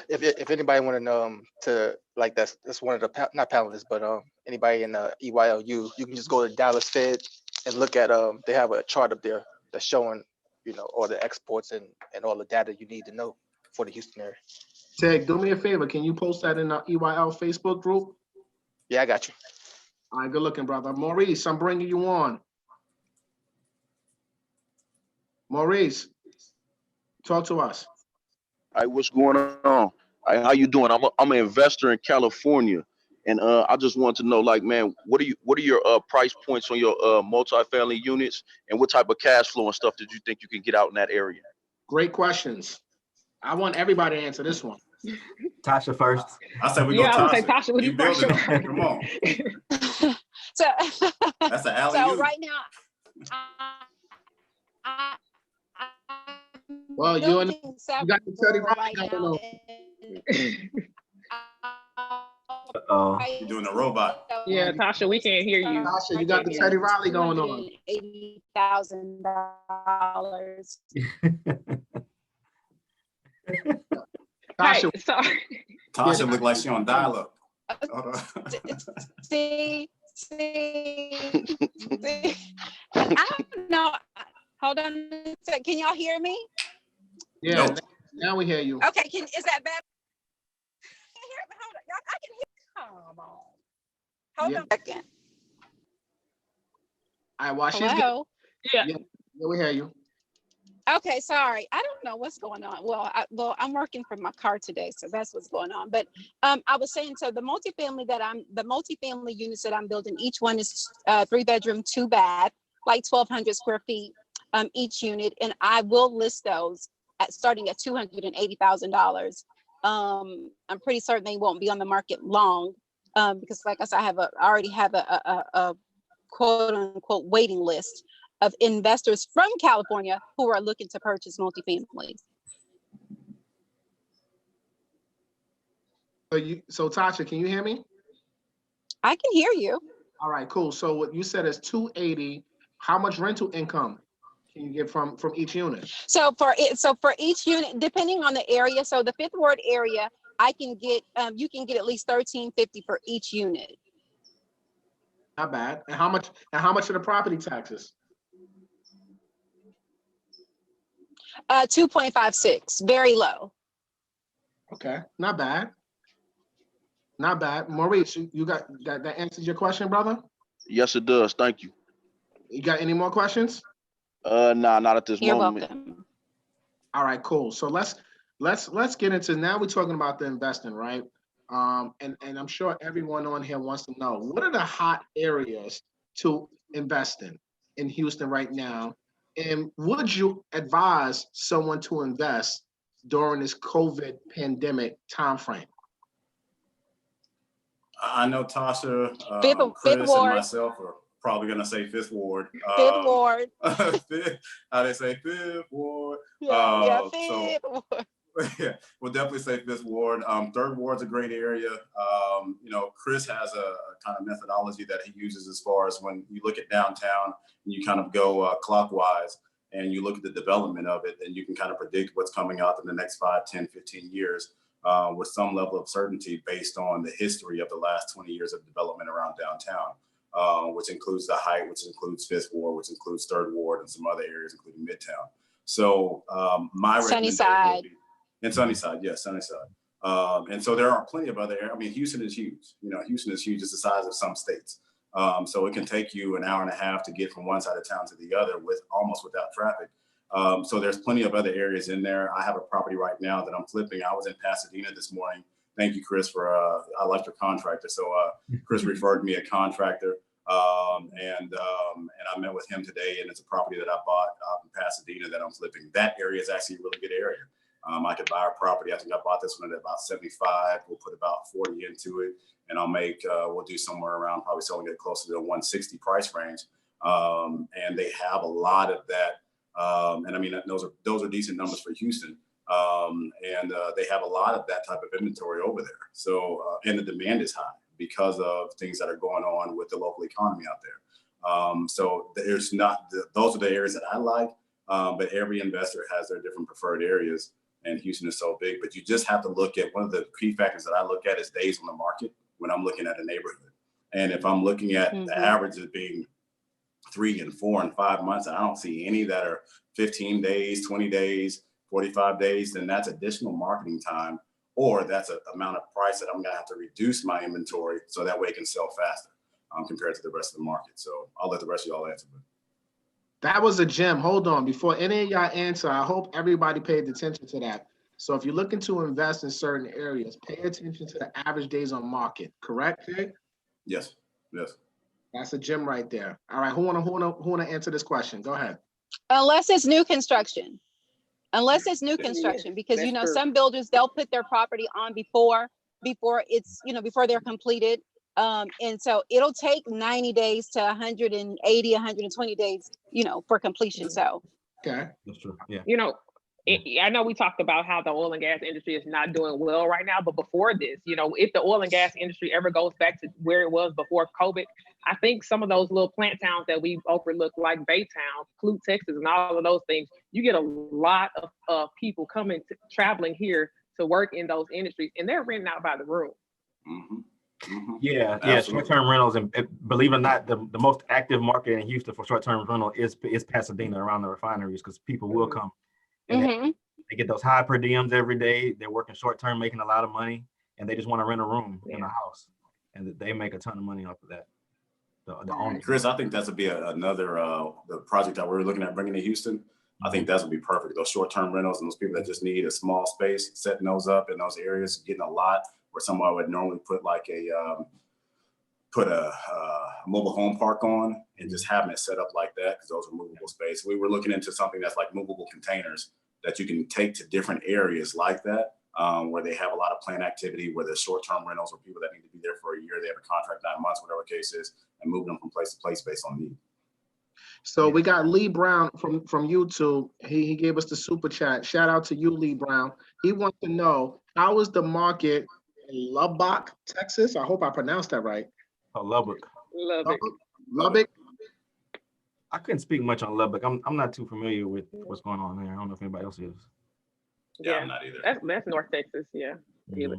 if anybody want to know to like that's one of the not panelists, but anybody in the EYLU, you can just go to Dallas Fed and look at they have a chart up there that's showing all the exports and all the data you need to know for the Houston area. Tig, do me a favor. Can you post that in the EYL Facebook group? Yeah, I got you. All right, good looking, brother. Maurice, I'm bringing you on. Maurice, talk to us. Hey, what's going on? Hey, how you doing? I'm an investor in California, and I just want to know, like, man, what are your price points on your multifamily units, and what type of cash flow and stuff did you think you can get out in that area? Great questions. I want everybody to answer this one. Tasha first. I said we go I would say Tasha. Tasha, would you first? Come on. So, That's an alley-oop. so right now, Well, you got the Teddy right Riley now. You're doing the robot. Yeah, Tasha, we can't hear you. Tasha, you got the Teddy Riley going on. $80,000. Tasha, Hey, sorry. Tasha look like she on dial-up. See. I don't know. Hold on a sec. Can y'all hear me? Yeah, nope. Now we hear you. Okay, is that better? Hold on. I can hear. Come on. Hold on a second. All right, while Hello? Yeah, we hear you. Okay, sorry. I don't know what's going on. Well, I'm working from my car today, so that's what's going on. But I was saying, so the multifamily units that I'm building, each one is 3-bedroom, 2-bath, like 1,200 square feet each unit, and I will list those starting at $280,000. I'm pretty certain they won't be on the market long because, like I said, I already have a quote unquote waiting list of investors from California who are looking to purchase multifamilies. So Tasha, can you hear me? I can hear you. All right, cool. So what you said is 280. How much rental income can you get from each unit? So for each unit, depending on the area, so the Fifth Ward area, I can get you can get at least $1,350 for each unit. Not bad. And how much are the property taxes? 2.56, very low. Okay, not bad. Not bad. Maurice, you got that answers your question, brother? Yes, it does. Thank you. You got any more questions? Nah, not at this moment. You're welcome. All right, cool. So let's get into, now we're talking about the investing, right? And I'm sure everyone on here wants to know, what are the hot areas to invest in Houston right now? And would you advise someone to invest during this COVID pandemic timeframe? I know Tasha, Fifth Chris, and Ward. myself are probably gonna say Fifth Ward. Fifth Ward. How they say Fifth Ward. Yeah, So Fifth Ward. yeah, we'll definitely say Fifth Ward. Third Ward's a great area. You know, Chris has a kind of methodology that he uses as far as when you look at downtown and you kind of go clockwise and you look at the development of it, and you can kind of predict what's coming out in the next 5, 10, 15 years with some level of certainty based on the history of the last 20 years of development around downtown, which includes the Height, which includes Fifth Ward, which includes Third Ward and some other areas, including Midtown. So my Sunnyside. and Sunnyside, yes, Sunnyside. And so there are plenty of other areas. I mean, Houston is huge. You know, Houston is huge. It's the size of some states. So it can take you an hour and a half to get from one side of town to the other with almost without traffic. So there's plenty of other areas in there. I have a property right now that I'm flipping. I was in Pasadena this morning. Thank you, Chris, for I like your contractor. So Chris referred me a contractor, and I met with him today, and it's a property that I bought in Pasadena that I'm flipping. That area is actually a really good area. I could buy a property. I think I bought this one at about 75. We'll put about 40 into it, and I'll make, we'll do somewhere around probably selling it closer to the 160 price range. And they have a lot of that. And I mean, those are decent numbers for Houston. And they have a lot of that type of inventory over there. So, and the demand is high because of things that are going on with the local economy out there. So there's not, those are the areas that I like, but every investor has their different preferred areas. And Houston is so big, but you just have to look at, one of the key factors that I look at is days on the market when I'm looking at a neighborhood. And if I'm looking at the average as being 3 and 4 and 5 months, and I don't see any that are 15 days, 20 days, 45 days, then that's additional marketing time, or that's an amount of price that I'm gonna have to reduce my inventory so that way it can sell faster compared to the rest of the market. So I'll let the rest of y'all answer. That was a gem. Hold on. Before any of y'all answer, I hope everybody paid attention to that. So if you're looking to invest in certain areas, pay attention to the average days on market, correct, Jay? Yes, yes. That's a gem right there. All right, who wanna answer this question? Go ahead. Unless it's new construction. Unless it's new construction, because you know, some builders, they'll put their property on before it's, you know, before they're completed. And so it'll take 90 days to 180, 120 days, you know, for completion. So okay, That's true. Yeah. You know, I know we talked about how the oil and gas industry is not doing well right now, but before this, you know, if the oil and gas industry ever goes back to where it was before COVID, I think some of those little plant towns that we overlook, like Baytown, Clute, Texas, and all of those things, you get a lot of people coming traveling here to work in those industries, and they're renting out by the room. Yeah, Absolutely. short-term rentals, and believe it or not, the most active market in Houston for short-term rental is Pasadena, around the refineries, because people will come and they get those high per diems every day. They're working short-term, making a lot of money, and they just want to rent a room in a house, and they make a ton of money off of that. The owner. Chris, I think that's would be another the project that we're looking at bringing to Houston. I think that's would be perfect. Those short-term rentals and those people that just need a small space, setting those up in those areas, getting a lot where someone would normally put like a mobile home park on, and just having it set up like that, because those are movable space. We were looking into something that's like movable containers that you can take to different areas like that, where they have a lot of plant activity, where there's short-term rentals or people that need to be there for a year, they have a contract 9 months, whatever the case is, and moving them from place to place based on need. so we got Lee Brown from YouTube. He gave us the super chat. Shout out to you, Lee Brown. He wants to know, how is the market in Lubbock, Texas? I hope I pronounced that right. Oh, Lubbock. Lubbock. I couldn't speak much on Lubbock. I'm not too familiar with what's going on there. I don't know if anybody else is. Yeah, I'm not either. That's North Texas. Yeah. We Yeah,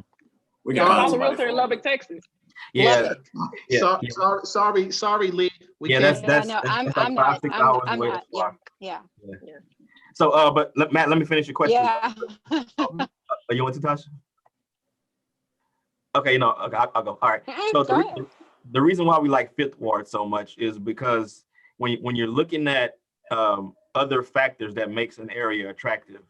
can I'm find a somebody realtor in for Lubbock, Texas. Yeah. Sorry, Lee. That's no, I'm like not. 5-6 hours I'm away. not. Yeah. So, but Matt, let me finish your question. Yeah. You want to, Tasha? Okay, no, okay, I'll go. All right. So the reason why we like Fifth Ward so much is because when you're looking at other factors that makes an area attractive,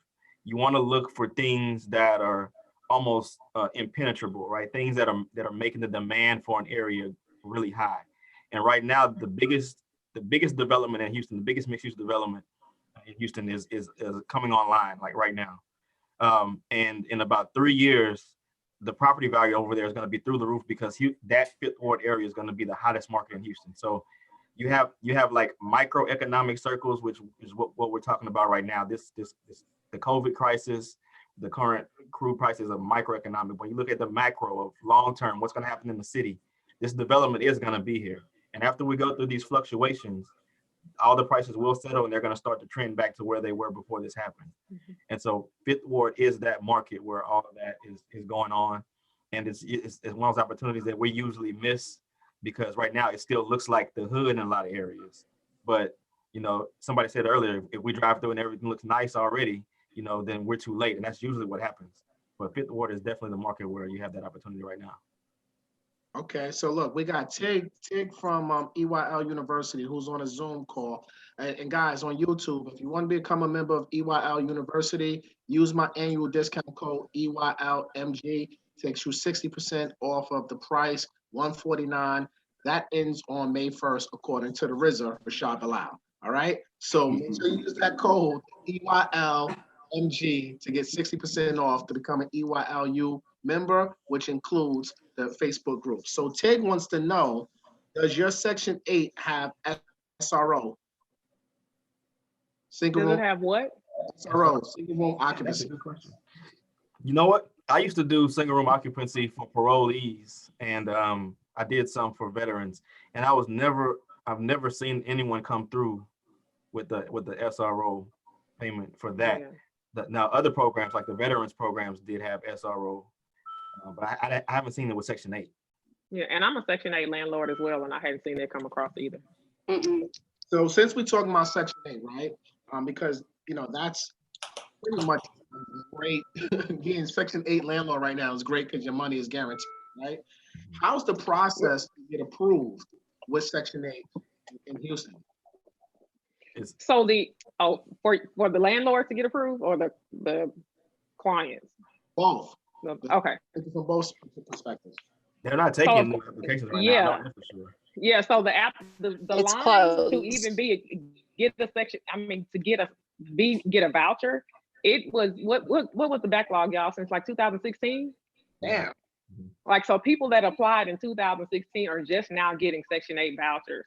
you want to look for things that are almost impenetrable, right? Things that are making the demand for an area really high. And right now, the biggest development in Houston, the biggest mixed-use development in Houston is coming online, like right now. And in about 3 years, the property value over there is going to be through the roof, because that Fifth Ward area is going to be the hottest market in Houston. So you have like microeconomic circles, which is what we're talking about right now. This the COVID crisis, the current crude prices of microeconomic. When you look at the macro of long term, what's going to happen in the city, this development is going to be here. And after we go through these fluctuations, all the prices will settle and they're going to start to trend back to where they were before this happened. And so Fifth Ward is that market where all of that is going on. And it's one of those opportunities that we usually miss, because right now it still looks like the hood in a lot of areas. But, you know, somebody said earlier, if we drive through and everything looks nice already, you know, then we're too late. And that's usually what happens. But Fifth Ward is definitely the market where you have that opportunity right now. Okay, so look, we got Tig from EYL University, who's on a Zoom call. And guys, on YouTube, if you want to become a member of EYL University, use my annual discount code EYLMG. Takes you 60% off of the price, $149. That ends on May 1st, according to the RZA, Rashad Bilal. All right, so make sure you use that code EYLMG to get 60% off to become an EYLU member, which includes the Facebook group. So Tig wants to know, does your Section 8 have SRO? Single Does room, it have what? SRO, single room That's a occupancy. good question. You know what? I used to do single room occupancy for parolees, and I did some for veterans. And I've never seen anyone come through with the SRO payment for that. Yeah. Now other programs like the veterans programs did have SRO, but I haven't seen it with Section 8. Yeah, and I'm a Section 8 landlord as well, and I hadn't seen it come across either. So since we're talking about Section 8, right? Because, you know, that's pretty much great. Being Section 8 landlord right now is great because your money is guaranteed, right? How's the process to get approved with Section 8 in Houston? So for the landlord to get approved or the clients? Both. Okay. From both perspectives. They're not taking new applications right now. I know for sure. Yeah. So the It's line closed. to even get a section, to get a voucher, it was what was the backlog, y'all, since like 2016? Damn. Like, so people that applied in 2016 are just now getting Section 8 vouchers.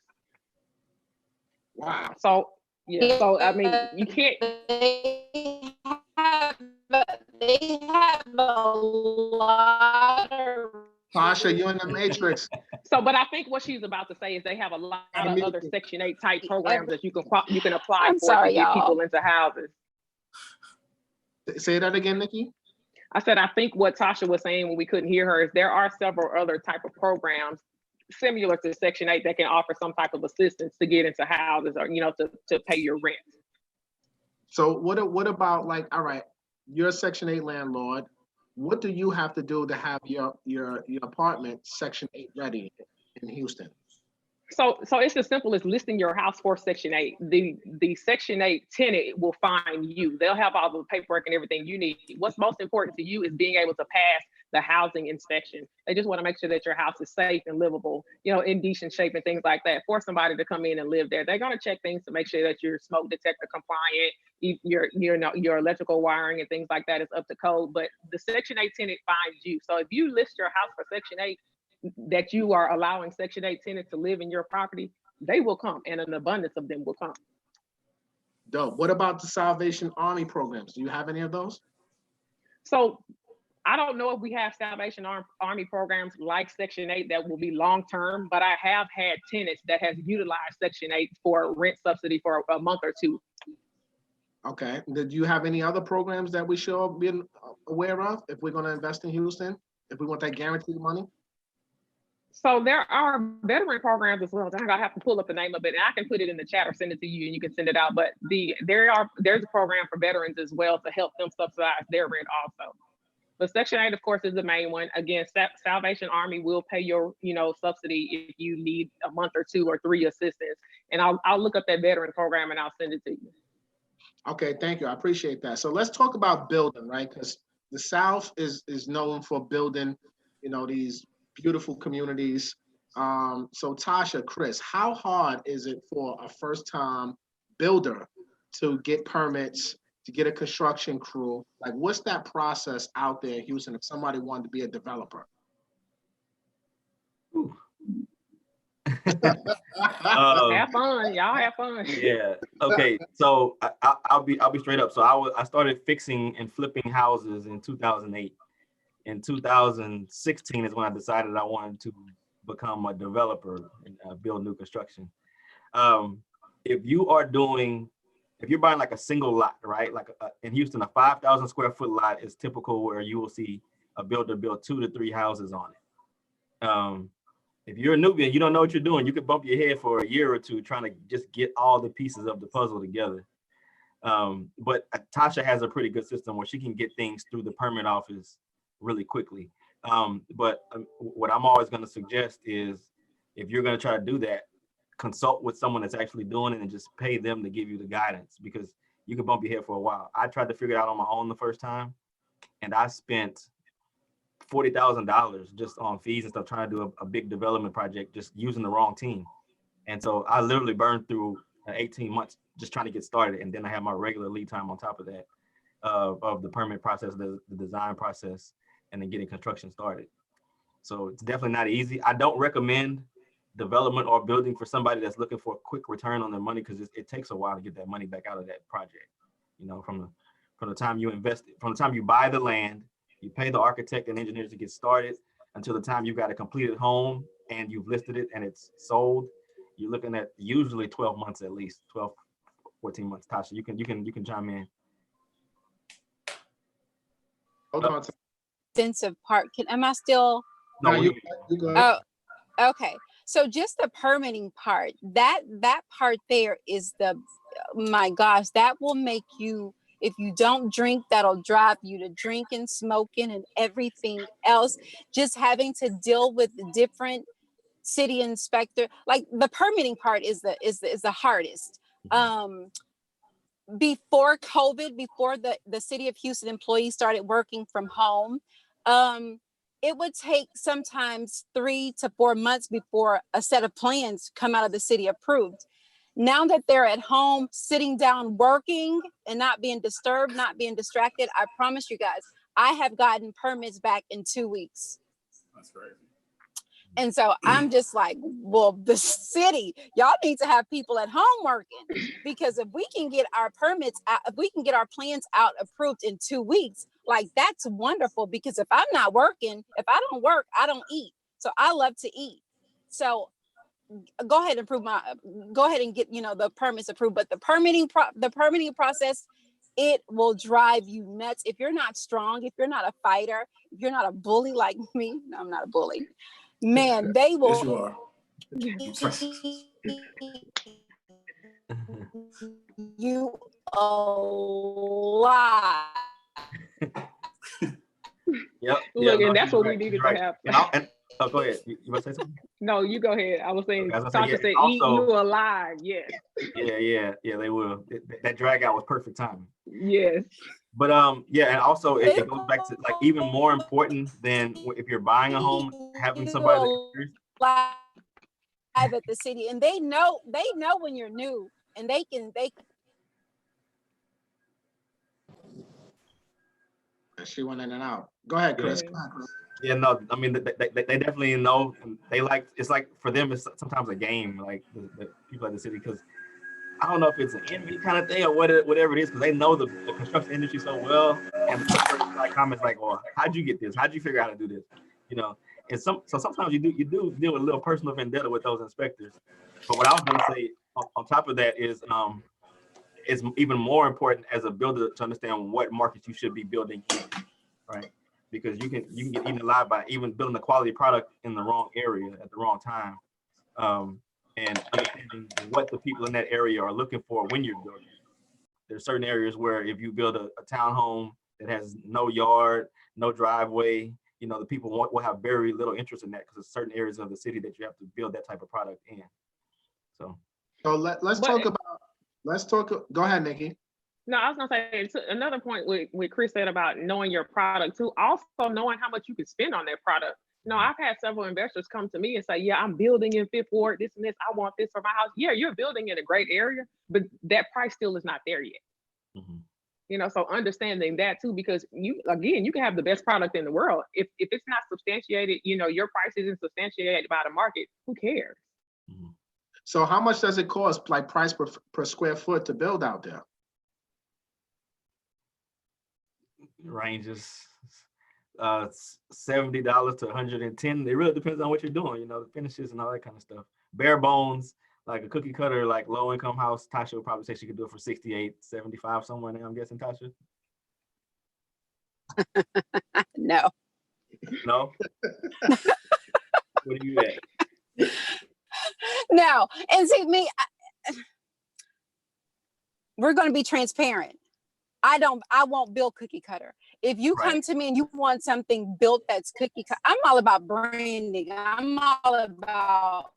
Wow. So yeah, so I mean, you can't. They have a lot of. Tasha, you're in the matrix. So, but I think what she's about to say is they have a lot of other Section 8 type programs that you can apply for to get people into houses. Say that again, Nikki. I said, I think what Tasha was saying when we couldn't hear her is there are several other type of programs similar to Section 8 that can offer some type of assistance to get into houses or, you know, to pay your rent. So what about, like, all right, you're a Section 8 landlord. What do you have to do to have your apartment Section 8 ready in Houston? So it's as simple as listing your house for Section 8. The Section 8 tenant will find you. They'll have all the paperwork and everything you need. What's most important to you is being able to pass the housing inspection. They just want to make sure that your house is safe and livable, you know, in decent shape and things like that for somebody to come in and live there. They're going to check things to make sure that you're smoke detector compliant, your electrical wiring and things like that is up to code. But the Section 8 tenant finds you. So if you list your house for Section 8, that you are allowing Section 8 tenants to live in your property, they will come, and an abundance of them will come. Dope. What about the Salvation Army programs? Do you have any of those? So I don't know if we have Salvation Army programs like Section 8 that will be long-term, but I have had tenants that has utilized Section 8 for rent subsidy for a month or two. Okay. Did you have any other programs that we should all be aware of if we're going to invest in Houston, if we want that guaranteed money? So there are veteran programs as well. I have to pull up the name of it, and I can put it in the chat or send it to you, and you can send it out. But there's a program for veterans as well to help them subsidize their rent also. But Section 8, of course, is the main one. Again, Salvation Army will pay your, subsidy if you need a month or 2 or 3 assistance. And I'll look up that veteran program and I'll send it to you. Okay, thank you. I appreciate that. So let's talk about building, right? Because the South is known for building, these beautiful communities. So Tasha, Chris, how hard is it for a first-time builder to get permits, to get a construction crew? Like, what's that process out there in Houston if somebody wanted to be a developer? Have fun, y'all have fun. Yeah. Okay. So I'll be straight up. So I started fixing and flipping houses in 2008. In 2016 is when I decided I wanted to become a developer and build new construction. If you're buying like a single lot, right? Like in Houston, a 5,000 square foot lot is typical where you will see a builder build 2 to 3 houses on it. If you're a newbie and you don't know what you're doing, you could bump your head for a year or two trying to just get all the pieces of the puzzle together. But Tasha has a pretty good system where she can get things through the permit office really quickly. But what I'm always going to suggest is if you're going to try to do that, consult with someone that's actually doing it and just pay them to give you the guidance, because you can bump your head for a while. I tried to figure it out on my own the first time, and I spent $40,000 just on fees and stuff trying to do a big development project, just using the wrong team. And so I literally burned through 18 months just trying to get started. And then I have my regular lead time on top of that, of the permit process, the design process, and then getting construction started. So it's definitely not easy. I don't recommend development or building for somebody that's looking for a quick return on their money, because it takes a while to get that money back out of that project. You know, from the time you invest, from the time you buy the land, you pay the architect and engineers to get started, until the time you've got a completed home and you've listed it and it's sold, you're looking at usually 12 months at least, 12, 14 months. Tasha, you can chime in. Hold on. Extensive part. Am I still? No, you go ahead. Oh, okay. So just the permitting part, that part there is my gosh, that will make you, if you don't drink, that'll drive you to drinking, smoking, and everything else. Just having to deal with different city inspector, like the permitting part is the hardest. Before COVID, before the city of Houston employees started working from home, it would take sometimes 3 to 4 months before a set of plans come out of the city approved. Now that they're at home, sitting down, working, and not being disturbed, not being distracted, I promise you guys, I have gotten permits back in 2 weeks. That's crazy. And so I'm just like, well, the city, y'all need to have people at home working, because if we can get our permits out, if we can get our plans out approved in 2 weeks, like that's wonderful. Because if I'm not working, if I don't work, I don't eat. So I love to eat. So go ahead and get, the permits approved. But the permitting process, it will drive you nuts if you're not strong, if you're not a fighter, if you're not a bully like me. No, I'm not a bully. Man, they will. Yes, you are. You a lot. Yep. Look, Yeah, and that's what we needed to have. Go ahead. You want to say something? No, you go ahead. I was saying, Okay, Tasha said, eat you alive. Yes. Yeah, they will. That drag out was perfect timing. Yes. But and also it goes back to, like, even more important than if you're buying a home, having somebody live at the city, and they know when you're new, and they can. She went in and out. Go ahead, Chris. Yeah. Yeah, no, I mean, they definitely know. They like, it's like, for them, it's sometimes a game, like the people at the city, because I don't know if it's an envy kind of thing or whatever it is, because they know the construction industry so well. And like comments like, well, how'd you get this? How'd you figure out how to do this? And so sometimes you do deal with a little personal vendetta with those inspectors. But what I was gonna say on top of that is it's even more important as a builder to understand what markets you should be building in, right? Because you can get eaten alive by even building a quality product in the wrong area at the wrong time, and understanding what the people in that area are looking for when you're building. There's certain areas where if you build a townhome that has no yard, no driveway, the people will have very little interest in that, because there's certain areas of the city that you have to build that type of product in. So let's talk. Go ahead, Nikki. No, I was gonna say, it's another point what Chris said about knowing your product too. Also knowing how much you can spend on that product. I've had several investors come to me and say, yeah, I'm building in Fifth Ward, this and this. I want this for my house. Yeah, you're building in a great area, but that price still is not there yet. Mm-hmm. So understanding that too, because you can have the best product in the world. If it's not substantiated, your price isn't substantiated by the market, who cares? Mm-hmm. So how much does it cost, like price per square foot to build out there? Ranges $70 to $110. It really depends on what you're doing, you know, the finishes and all that kind of stuff. Bare bones, like a cookie cutter, like low income house, Tasha would probably say she could do it for 68, 75, somewhere in there, I'm guessing, Tasha? No. No? What do you at? No. And see, we're going to be transparent. I won't build cookie cutter. If you come to me and you want something built that's cookie cutter, I'm all about branding. I'm all about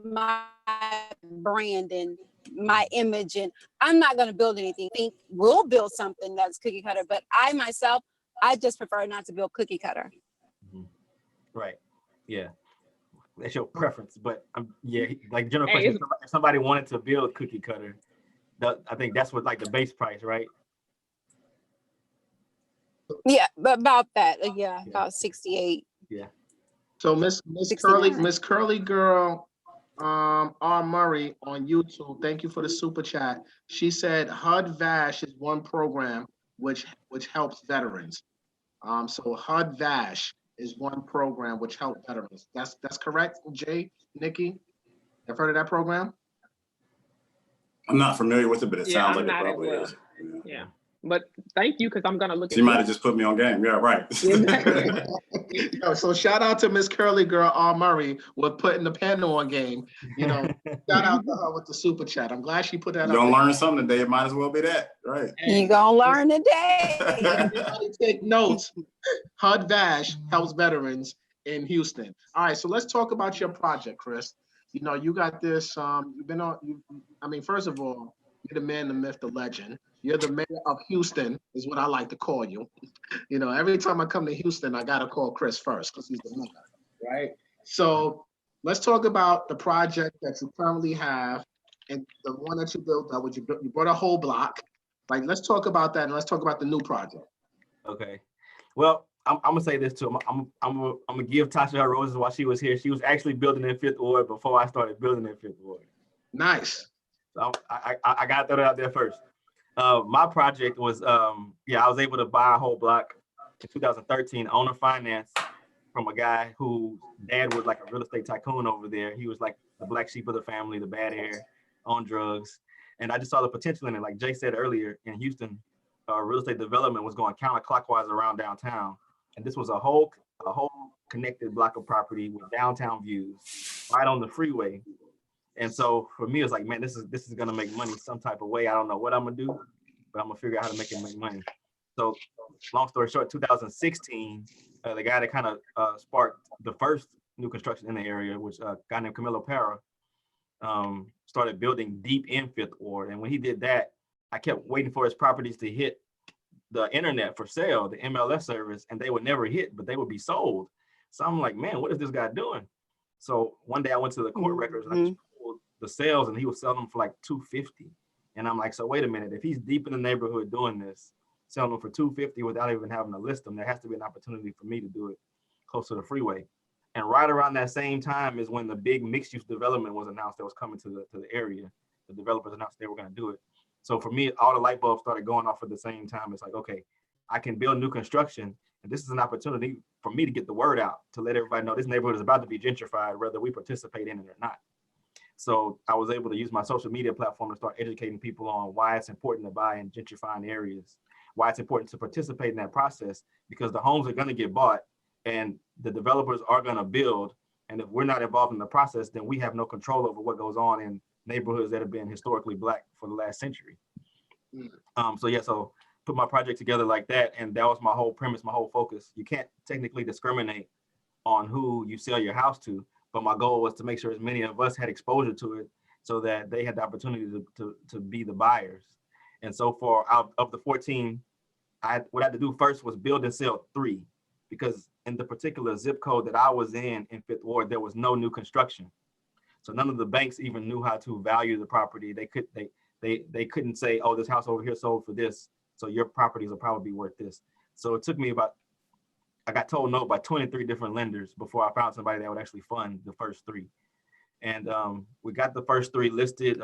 my brand and my image, and I'm not going to build anything. I think we'll build something that's cookie cutter, but I myself, I just prefer not to build cookie cutter. Right. Yeah. That's your preference, but yeah, like general question, if somebody wanted to build cookie cutter, I think that's what, like the base price, right? Yeah, but about that, yeah, about 68. Yeah. So Miss Curly Girl, R. Murray on YouTube, thank you for the super chat. She said HUD VASH is one program which helps veterans. So HUD VASH is one program which helps veterans. That's correct, Jay, Nikki? You've heard of that program? I'm not familiar with it, but it sounds like it not probably as well. is. Yeah. But thank you, because I'm gonna look at You might have just put me on game. Yeah, right. Yo, so shout out to Miss Curly Girl R. Murray with putting the panel on game. You know, shout out to her with the super chat. I'm glad she put that You're up. gonna learn something today. It might as well be that, right? You gonna learn today. Everybody take notes. HUD VASH helps veterans in Houston. All right, so let's talk about your project, Chris. You know, you got this. You've been on. I mean, first of all, you're the man, the myth, the legend. You're the mayor of Houston, is what I like to call you. You know, every time I come to Houston, I gotta call Chris first because he's the mayor, right? So let's talk about the project that you currently have and the one that you built. You brought a whole block. Like, let's talk about that and let's talk about the new project. Okay. Well, I'm gonna say this too. I'm gonna give Tasha her roses while she was here. She was actually building in Fifth Ward before I started building in Fifth Ward. Nice. So I gotta throw that out there first. My project was, I was able to buy a whole block in 2013, owner finance, from a guy whose dad was like a real estate tycoon over there. He was like the black sheep of the family, the bad hair, on drugs. And I just saw the potential in it. Like Jay said earlier, in Houston, real estate development was going counterclockwise around downtown. And this was a whole connected block of property with downtown views right on the freeway. And so for me, it's like, man, this is gonna make money some type of way. I don't know what I'm gonna do, but I'm gonna figure out how to make it make money. So long story short, 2016, the guy that kind of sparked the first new construction in the area, which a guy named Camilo Parra, started building deep in Fifth Ward. And when he did that, I kept waiting for his properties to hit the internet for sale, the MLS service, and they would never hit, but they would be sold. So I'm like, man, what is this guy doing? So one day I went to the court records and I just pulled the sales, and he was selling them for like $250. And I'm like, so wait a minute, if he's deep in the neighborhood doing this, selling them for $250 without even having to list them, there has to be an opportunity for me to do it close to the freeway. And right around that same time is when the big mixed-use development was announced that was coming to the area. The developers announced they were going to do it. So for me, all the light bulbs started going off at the same time. It's like, okay, I can build new construction, and this is an opportunity for me to get the word out, to let everybody know this neighborhood is about to be gentrified, whether we participate in it or not. So I was able to use my social media platform to start educating people on why it's important to buy in gentrifying areas, why it's important to participate in that process, because the homes are going to get bought and the developers are going to build. And if we're not involved in the process, then we have no control over what goes on in neighborhoods that have been historically Black for the last century. So put my project together like that. And that was my whole premise, my whole focus. You can't technically discriminate on who you sell your house to, but my goal was to make sure as many of us had exposure to it so that they had the opportunity to be the buyers. And so for out of the 14, what I had to do first was build and sell 3, because in the particular zip code that I was in Fifth Ward, there was no new construction. So none of the banks even knew how to value the property. They couldn't say, oh, this house over here sold for this, so your properties will probably be worth this. So it took me I got told no by 23 different lenders before I found somebody that would actually fund the first 3. And we got the first 3 listed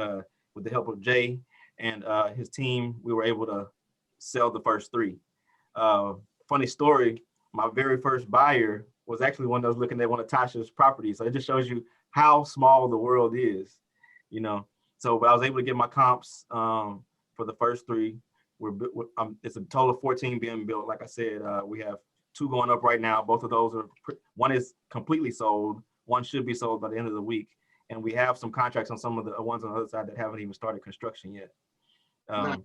with the help of Jay and his team. We were able to sell the first 3. Funny story, my very first buyer was actually one that was looking at one of Tasha's properties. So it just shows you how small the world is, you know. So, but I was able to get my comps for the first 3. It's a total of 14 being built. Like I said, we have 2 going up right now. Both of those are, one is completely sold. One should be sold by the end of the week. And we have some contracts on some of the ones on the other side that haven't even started construction yet. Nice.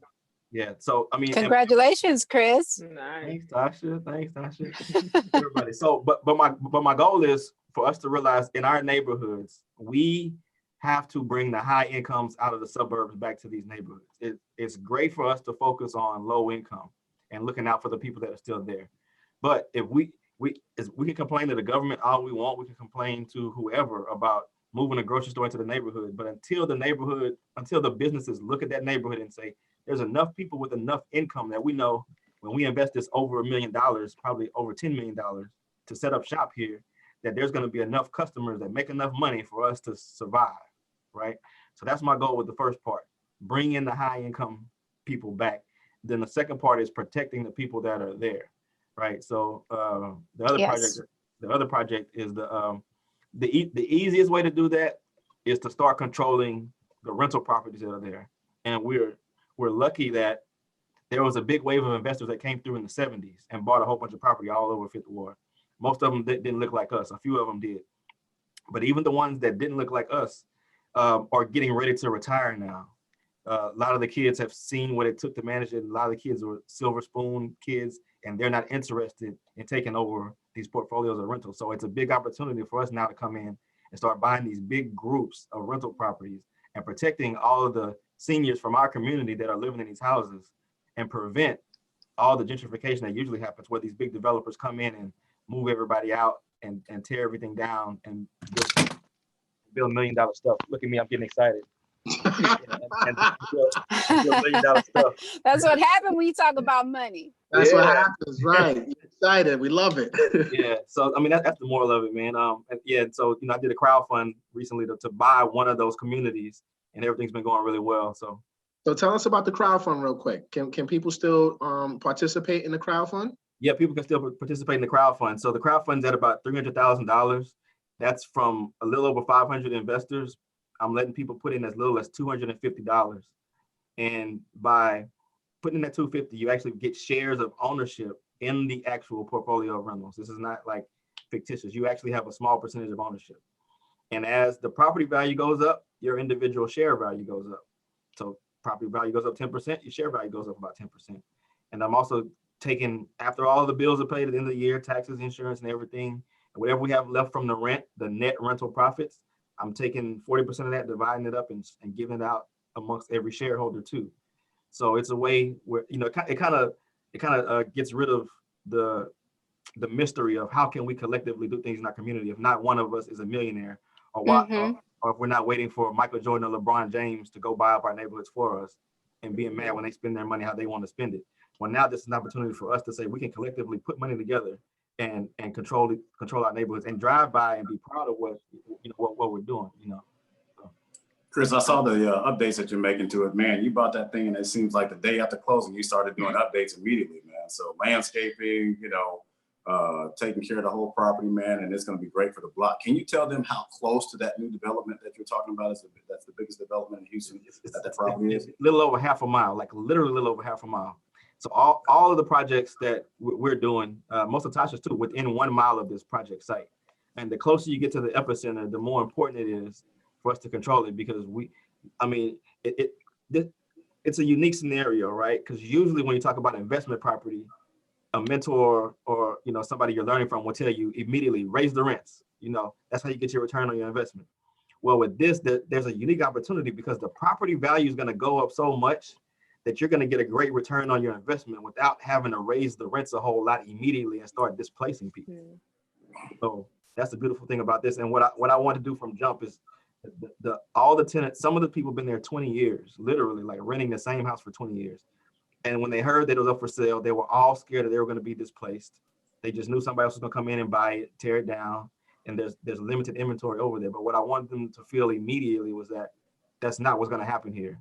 Yeah, so I mean, Congratulations, Chris. Nice. Thanks, Tasha. Everybody. So, but my goal is for us to realize in our neighborhoods, we have to bring the high incomes out of the suburbs back to these neighborhoods. It's great for us to focus on low income and looking out for the people that are still there. But if we can complain to the government all we want, we can complain to whoever about moving a grocery store into the neighborhood. But until the businesses look at that neighborhood and say, there's enough people with enough income that we know when we invest this over $1 million, probably over $10 million to set up shop here, that there's going to be enough customers that make enough money for us to survive, right? So that's my goal with the first part, bring in the high income people back. Then the second part is protecting the people that are there, right? So the other project is the easiest way to do that is to start controlling the rental properties that are there. And we're lucky that there was a big wave of investors that came through in the 70s and bought a whole bunch of property all over Fifth Ward. Most of them didn't look like us. A few of them did. But even the ones that didn't look like us are getting ready to retire now. A lot of the kids have seen what it took to manage it. A lot of the kids were silver spoon kids, and they're not interested in taking over these portfolios of rentals. So it's a big opportunity for us now to come in and start buying these big groups of rental properties and protecting all of the seniors from our community that are living in these houses and prevent all the gentrification that usually happens where these big developers come in and move everybody out and tear everything down and build $1 million stuff. Look at me, I'm getting excited. and build $1 million stuff. That's what happened when you talk about money. That's what happens, right? You're excited. We love it. Yeah. So I mean, that's the moral of it, man. And so I did a crowdfund recently to buy one of those communities, and everything's been going really well. So tell us about the crowdfund real quick. Can people still participate in the crowdfund? Yeah, people can still participate in the crowdfund. So the crowdfund's at about $300,000. That's from a little over 500 investors. I'm letting people put in as little as $250. And by putting in that $250, you actually get shares of ownership in the actual portfolio of rentals. This is not like fictitious. You actually have a small percentage of ownership. And as the property value goes up, your individual share value goes up. So property value goes up 10%, your share value goes up about 10%. And I'm also taking, after all the bills are paid at the end of the year, taxes, insurance, and everything, and whatever we have left from the rent, the net rental profits, I'm taking 40% of that, dividing it up and giving it out amongst every shareholder too. So it's a way where, it kind of gets rid of the mystery of how can we collectively do things in our community if not one of us is a millionaire, or or if we're not waiting for Michael Jordan or LeBron James to go buy up our neighborhoods for us and being mad when they spend their money how they want to spend it. Well, now this is an opportunity for us to say we can collectively put money together and control our neighborhoods and drive by and be proud of what we're doing. So. Chris, I saw the updates that you're making to it. Man, you bought that thing and it seems like the day after closing, you started doing updates immediately, man. So landscaping, taking care of the whole property, man, and it's going to be great for the block. Can you tell them how close to that new development that you're talking about is? That's the biggest development in Houston that property is? A little over half a mile, like literally a little over half a mile. So all of the projects that we're doing, most of Tasha's too, within 1 mile of this project site. And the closer you get to the epicenter, the more important it is for us to control it, because it's a unique scenario, right? Because usually when you talk about investment property, a mentor or somebody you're learning from will tell you immediately raise the rents. That's how you get your return on your investment. Well, with this, there's a unique opportunity because the property value is going to go up so much that you're going to get a great return on your investment without having to raise the rents a whole lot immediately and start displacing people. So that's the beautiful thing about this. And what I want to do from jump is all the tenants, some of the people have been there 20 years, literally like renting the same house for 20 years. And when they heard that it was up for sale, they were all scared that they were going to be displaced. They just knew somebody else was going to come in and buy it, tear it down. and there's limited inventory over there. But what I want them to feel immediately was that that's not what's going to happen here.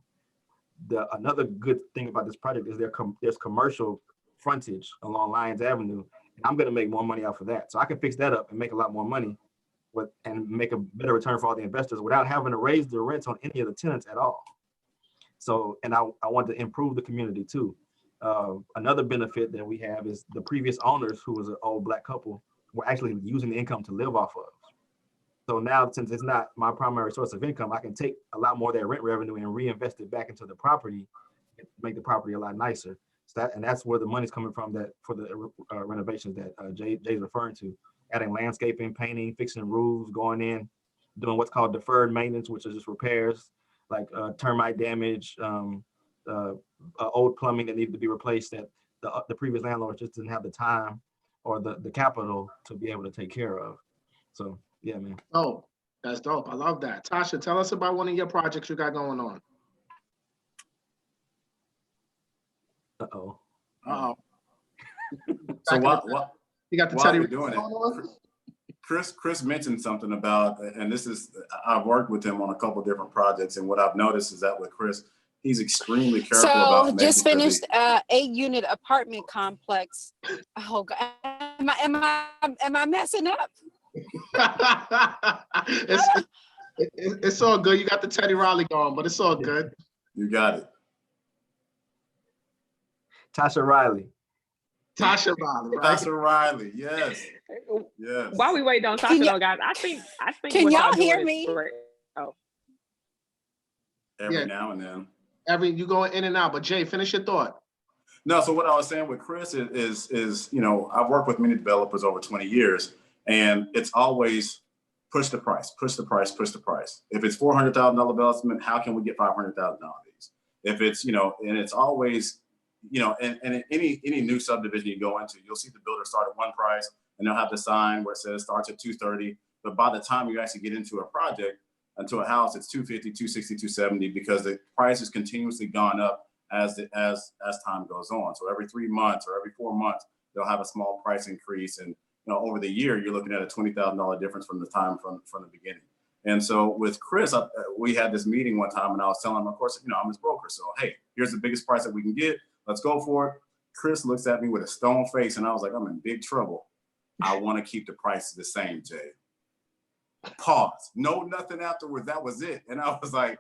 Another good thing about this project is there's commercial frontage along Lyons Avenue, and I'm going to make more money off of that. So I can fix that up and make a lot more money and make a better return for all the investors without having to raise the rents on any of the tenants at all. So, and I want to improve the community too. Another benefit that we have is the previous owners, who was an old Black couple, were actually using the income to live off of. So now, since it's not my primary source of income, I can take a lot more of that rent revenue and reinvest it back into the property and make the property a lot nicer. So that's where the money's coming from, that for the renovations that Jay's referring to, adding landscaping, painting, fixing roofs, going in, doing what's called deferred maintenance, which is just repairs like termite damage, old plumbing that needed to be replaced that the previous landlord just didn't have the time or the capital to be able to take care of. So yeah, man. Oh, that's dope. I love that. Tasha, tell us about one of your projects you got going on. Uh-oh. Uh-oh. So what you got the while Teddy you're doing it, Chris mentioned something about, and this is, I've worked with him on a couple of different projects, and what I've noticed is that with Chris, he's extremely careful about making just finished 8-unit apartment complex. Oh God, am I messing up? It's all good. You got the Teddy Riley going, but it's all good. You got it. Tasha Riley. Tasha Riley. Right? Tasha Riley. Yes. Yes. While we wait on Tasha, though, guys, I think. Can y'all hear me? Every now and then. You going in and out, but Jay, finish your thought. No, so what I was saying with Chris is you know, I've worked with many developers over 20 years, and it's always push the price, push the price, push the price. If it's $400,000 development, how can we get $500,000? If it's, you know, and it's always, you know, and any new subdivision you go into, you'll see the builder start at one price, and they'll have the sign where it says starts at 230. But by the time you actually get into a project, into a house, it's 250, 260, 270, because the price has continuously gone up as time goes on. So every 3 months or every 4 months, they'll have a small price increase. And, you know, over the year, you're looking at a $20,000 difference from the time from the beginning. And so with Chris, we had this meeting one time, and I was telling him, of course, you know, I'm his broker. So, hey, here's the biggest price that we can get. Let's go for it. Chris looks at me with a stone face, and I was like, I'm in big trouble. I want to keep the prices the same, Jay. Pause. No, nothing afterwards. That was it. And I was like,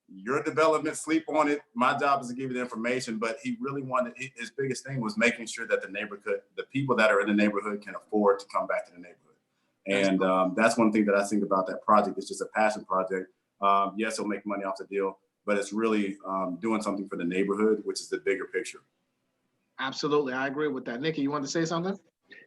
your development, sleep on it. My job is to give you the information. But he really wanted, his biggest thing was making sure that the neighborhood, the people that are in the neighborhood can afford to come back to the neighborhood. And that's one thing that I think about that project. It's just a passion project. Yes, it'll make money off the deal, but it's really doing something for the neighborhood, which is the bigger picture. Absolutely. I agree with that. Nikki, you want to say something?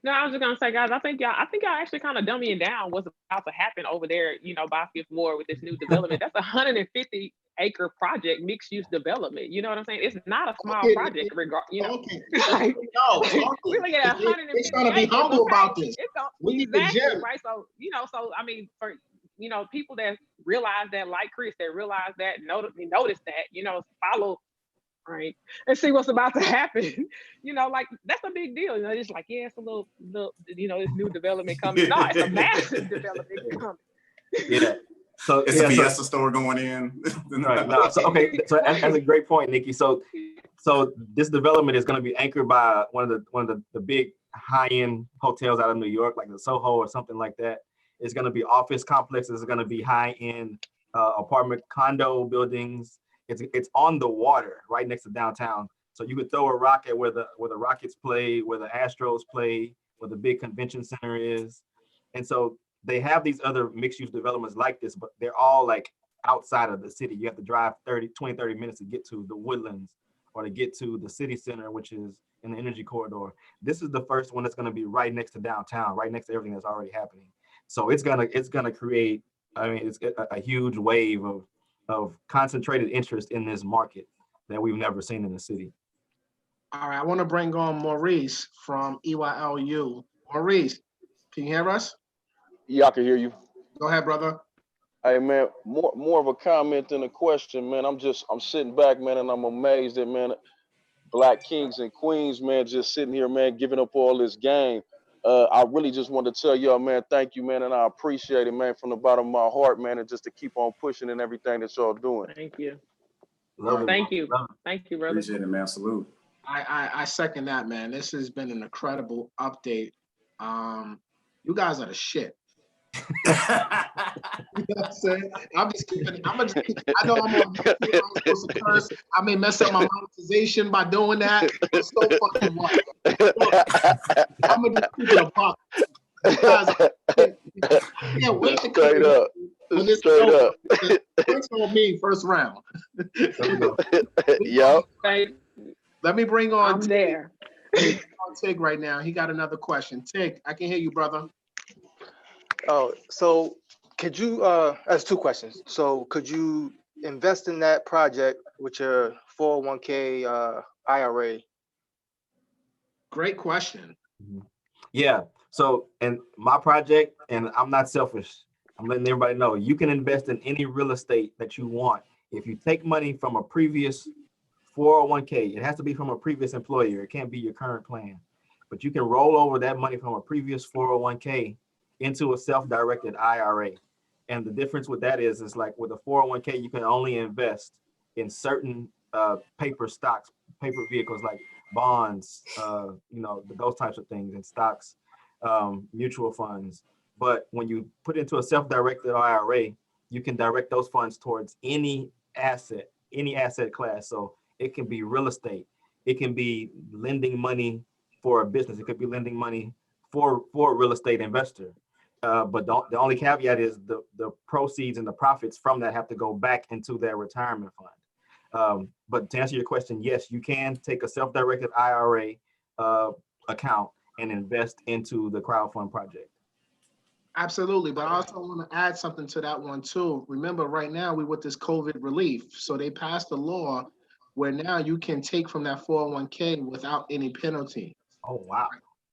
No, I was just gonna say, guys, I think y'all actually kind of dumbing down what's about to happen over there, you know, by Fifth Ward with this new development. That's a 150-acre project, mixed-use development. You know what I'm saying? It's not a small project, you know. Okay. Like, No, we're looking at 150 It's trying to be humble about this. We need the exactly, gym. right? So, you know, I mean, for, you know, people that realize that, like Chris, that realize that, notice that, you know, follow, right, and see what's about to happen. You know, like, that's a big deal. You know, it's like, yeah, it's a little, you know, this new development coming. No, it's a massive development coming. Yeah. So it's a Fiesta store going in. Right. No, so okay. So that's a great point, Nikki. So this development is going to be anchored by one of the big high-end hotels out of New York, like the Soho or something like that. It's going to be office complexes. It's going to be high-end apartment condo buildings. It's on the water, right next to downtown. So you could throw a rock at where the Rockets play, where the Astros play, where the big convention center is. And so they have these other mixed-use developments like this, but they're all like outside of the city. You have to drive 20, 30 minutes to get to the Woodlands or to get to the city center, which is in the energy corridor. This is the first one that's going to be right next to downtown, right next to everything that's already happening. So it's gonna create, I mean, it's a huge wave of concentrated interest in this market that we've never seen in the city. All right, I want to bring on Maurice from EYLU. Maurice, can you hear us? Yeah, I can hear you. Go ahead, brother. Hey man, more of a comment than a question, man. I'm sitting back, man, and I'm amazed that, man, Black kings and queens, man, just sitting here, man, giving up all this game. I really just want to tell y'all, man, thank you, man, and I appreciate it, man, from the bottom of my heart, man, and just to keep on pushing and everything that y'all doing. Thank you. Love it. Thank you. Love it. Thank you, brother. Appreciate it, man. Salute. I second that, man. This has been an incredible update. You guys are the shit. You know what I'm saying? I'm just kidding. I know I'm on YouTube. I'm supposed to curse. I may mess up my monetization by doing that. I'm so fucking wild. I'm gonna just keep it a buck. You guys I can't wait to Straight up. when this Straight over. up. First on me, first round. Yup. Let me bring on I'm there. Tig right now. He got another question. Tig, I can hear you, brother. Oh, so could you, that's two questions. So could you invest in that project with your 401k IRA? Great question. Yeah. So, and my project, and I'm not selfish. I'm letting everybody know you can invest in any real estate that you want. If you take money from a previous 401k, it has to be from a previous employer. It can't be your current plan, but you can roll over that money from a previous 401k into a self-directed IRA. And the difference with that is like with a 401k, you can only invest in certain paper stocks, paper vehicles like bonds, you know, those types of things, and stocks, mutual funds. But when you put into a self-directed IRA, you can direct those funds towards any asset class. So it can be real estate. It can be lending money for a business. It could be lending money for a real estate investor. But the only caveat is the proceeds and the profits from that have to go back into their retirement fund. But to answer your question, yes, you can take a self-directed IRA account and invest into the crowdfund project. Absolutely, but I also want to add something to that one too. Remember, right now we with this COVID relief, so they passed a law where now you can take from that 401k without any penalty. Oh wow!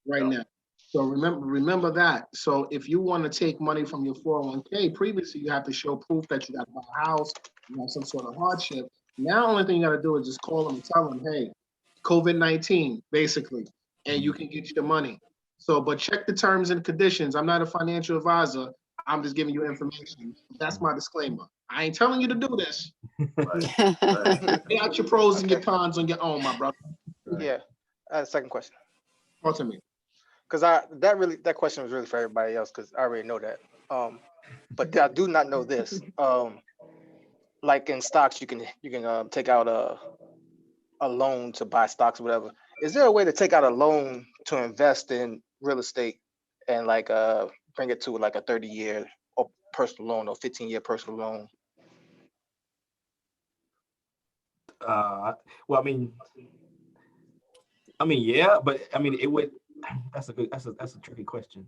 Right now, so remember that. So if you want to take money from your 401k, previously you have to show proof that you got to buy a house, you have some sort of hardship. Now, only thing you got to do is just call them and tell them, hey, COVID-19, basically, and you can get your money. So, but check the terms and conditions. I'm not a financial advisor. I'm just giving you information. That's my disclaimer. I ain't telling you to do this. Lay out your pros and your cons on your own, my brother. Yeah. Second question. Talk to me. Because that question was really for everybody else, because I already know that. But I do not know this. Like in stocks, you can take out a loan to buy stocks or whatever. Is there a way to take out a loan to invest in real estate and like bring it to like a 30-year or personal loan or 15-year personal loan? Well, I mean, yeah, but I mean, it would. That's a tricky question.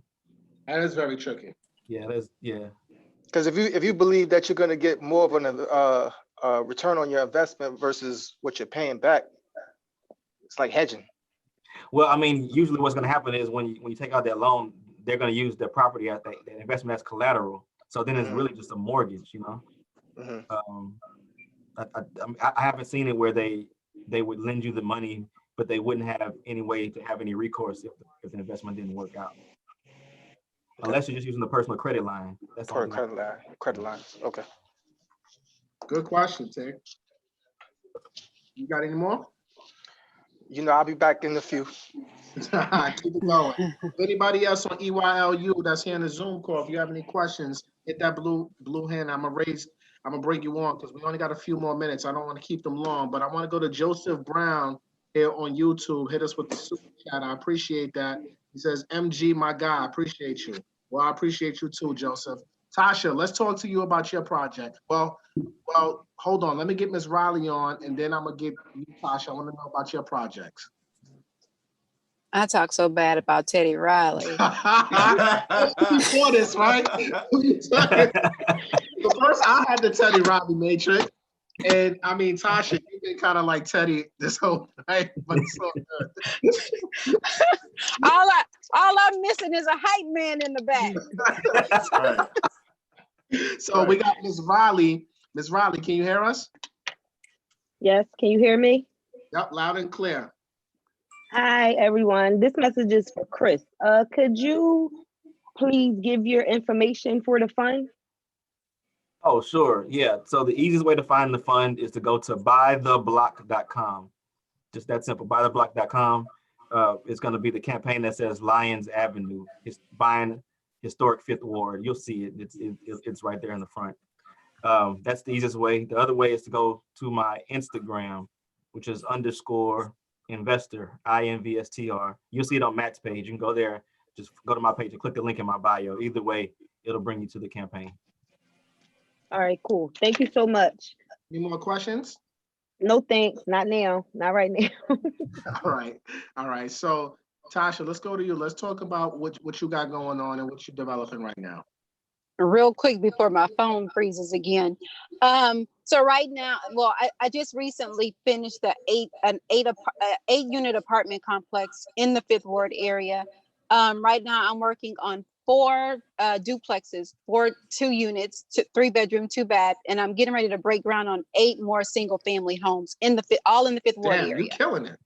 That is very tricky. Yeah, yeah. Because if you believe that you're going to get more of an return on your investment versus what you're paying back, it's like hedging. Well, I mean, usually what's going to happen is when you take out that loan, they're going to use their property as the investment as collateral. So then it's really just a mortgage, you know. I haven't seen it where they would lend you the money, but they wouldn't have any way to have any recourse if the investment didn't work out. Okay. Unless you're just using the personal credit line. That's all. Credit lines. Okay. Good question, Tig. You got any more? You know, I'll be back in a few. Keep it going. Anybody else on EYLU that's here in the Zoom call, if you have any questions, hit that blue hand. I'm gonna bring you on because we only got a few more minutes. I don't want to keep them long, but I want to go to Joseph Brown here on YouTube. Hit us with the super chat. I appreciate that. He says, MG, my guy, I appreciate you. Well, I appreciate you too, Joseph. Tasha, let's talk to you about your project. Well, hold on. Let me get Ms. Riley on, and then I'm going to get you, Tasha. I want to know about your projects. I talk so bad about Teddy Riley. Before this, right? So first, I had the Teddy Riley matrix. And I mean, Tasha, you've been kind of like Teddy this whole night, but it's so good. all I'm missing is a hype man in the back. That's right. So we got Ms. Riley. Ms. Riley, can you hear us? Yes, can you hear me? Yep, loud and clear. Hi, everyone. This message is for Chris. Could you please give your information for the fund? Oh, sure. Yeah. So the easiest way to find the fund is to go to buytheblock.com. Just that simple, buytheblock.com. It's going to be the campaign that says Lyons Avenue. It's buying historic Fifth Ward. You'll see it. It's right there in the front. That's the easiest way. The other way is to go to my Instagram, which is _investor, INVSTR. You'll see it on Matt's page. You can go there, just go to my page and click the link in my bio. Either way, it'll bring you to the campaign. All right, cool. Thank you so much. Any more questions? No thanks. Not now. Not right now. All right. All right. So Tasha, let's go to you. Let's talk about what you got going on and what you're developing right now. Real quick before my phone freezes again. So right now, well, I just recently finished an eight unit apartment complex in the Fifth Ward area. Right now I'm working on 4 duplexes, 2 units, 3 bedroom, 2 bath, and I'm getting ready to break ground on 8 more single family homes all in the Fifth Ward area. You're killing it.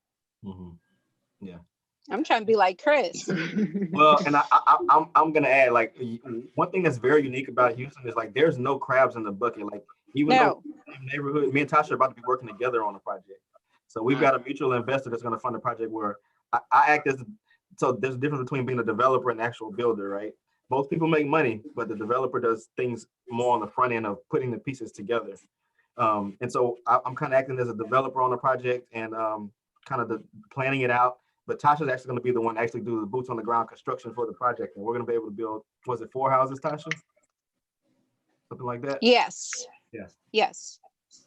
Mm-hmm. Yeah. I'm trying to be like Chris. Well, and I'm gonna add, like, one thing that's very unique about Houston is like there's no crabs in the bucket. Like, even though neighborhood, me and Tasha are about to be working together on a project. So we've got a mutual investor that's gonna fund a project where I act as, so there's a difference between being a developer and actual builder, right? Both people make money, but the developer does things more on the front end of putting the pieces together. And so I'm kind of acting as a developer on the project and kind of planning it out. But Tasha's actually going to be the one actually do the boots on the ground construction for the project. And we're going to be able to build, was it 4 houses, Tasha? Something like that? Yes. Yes. Yes.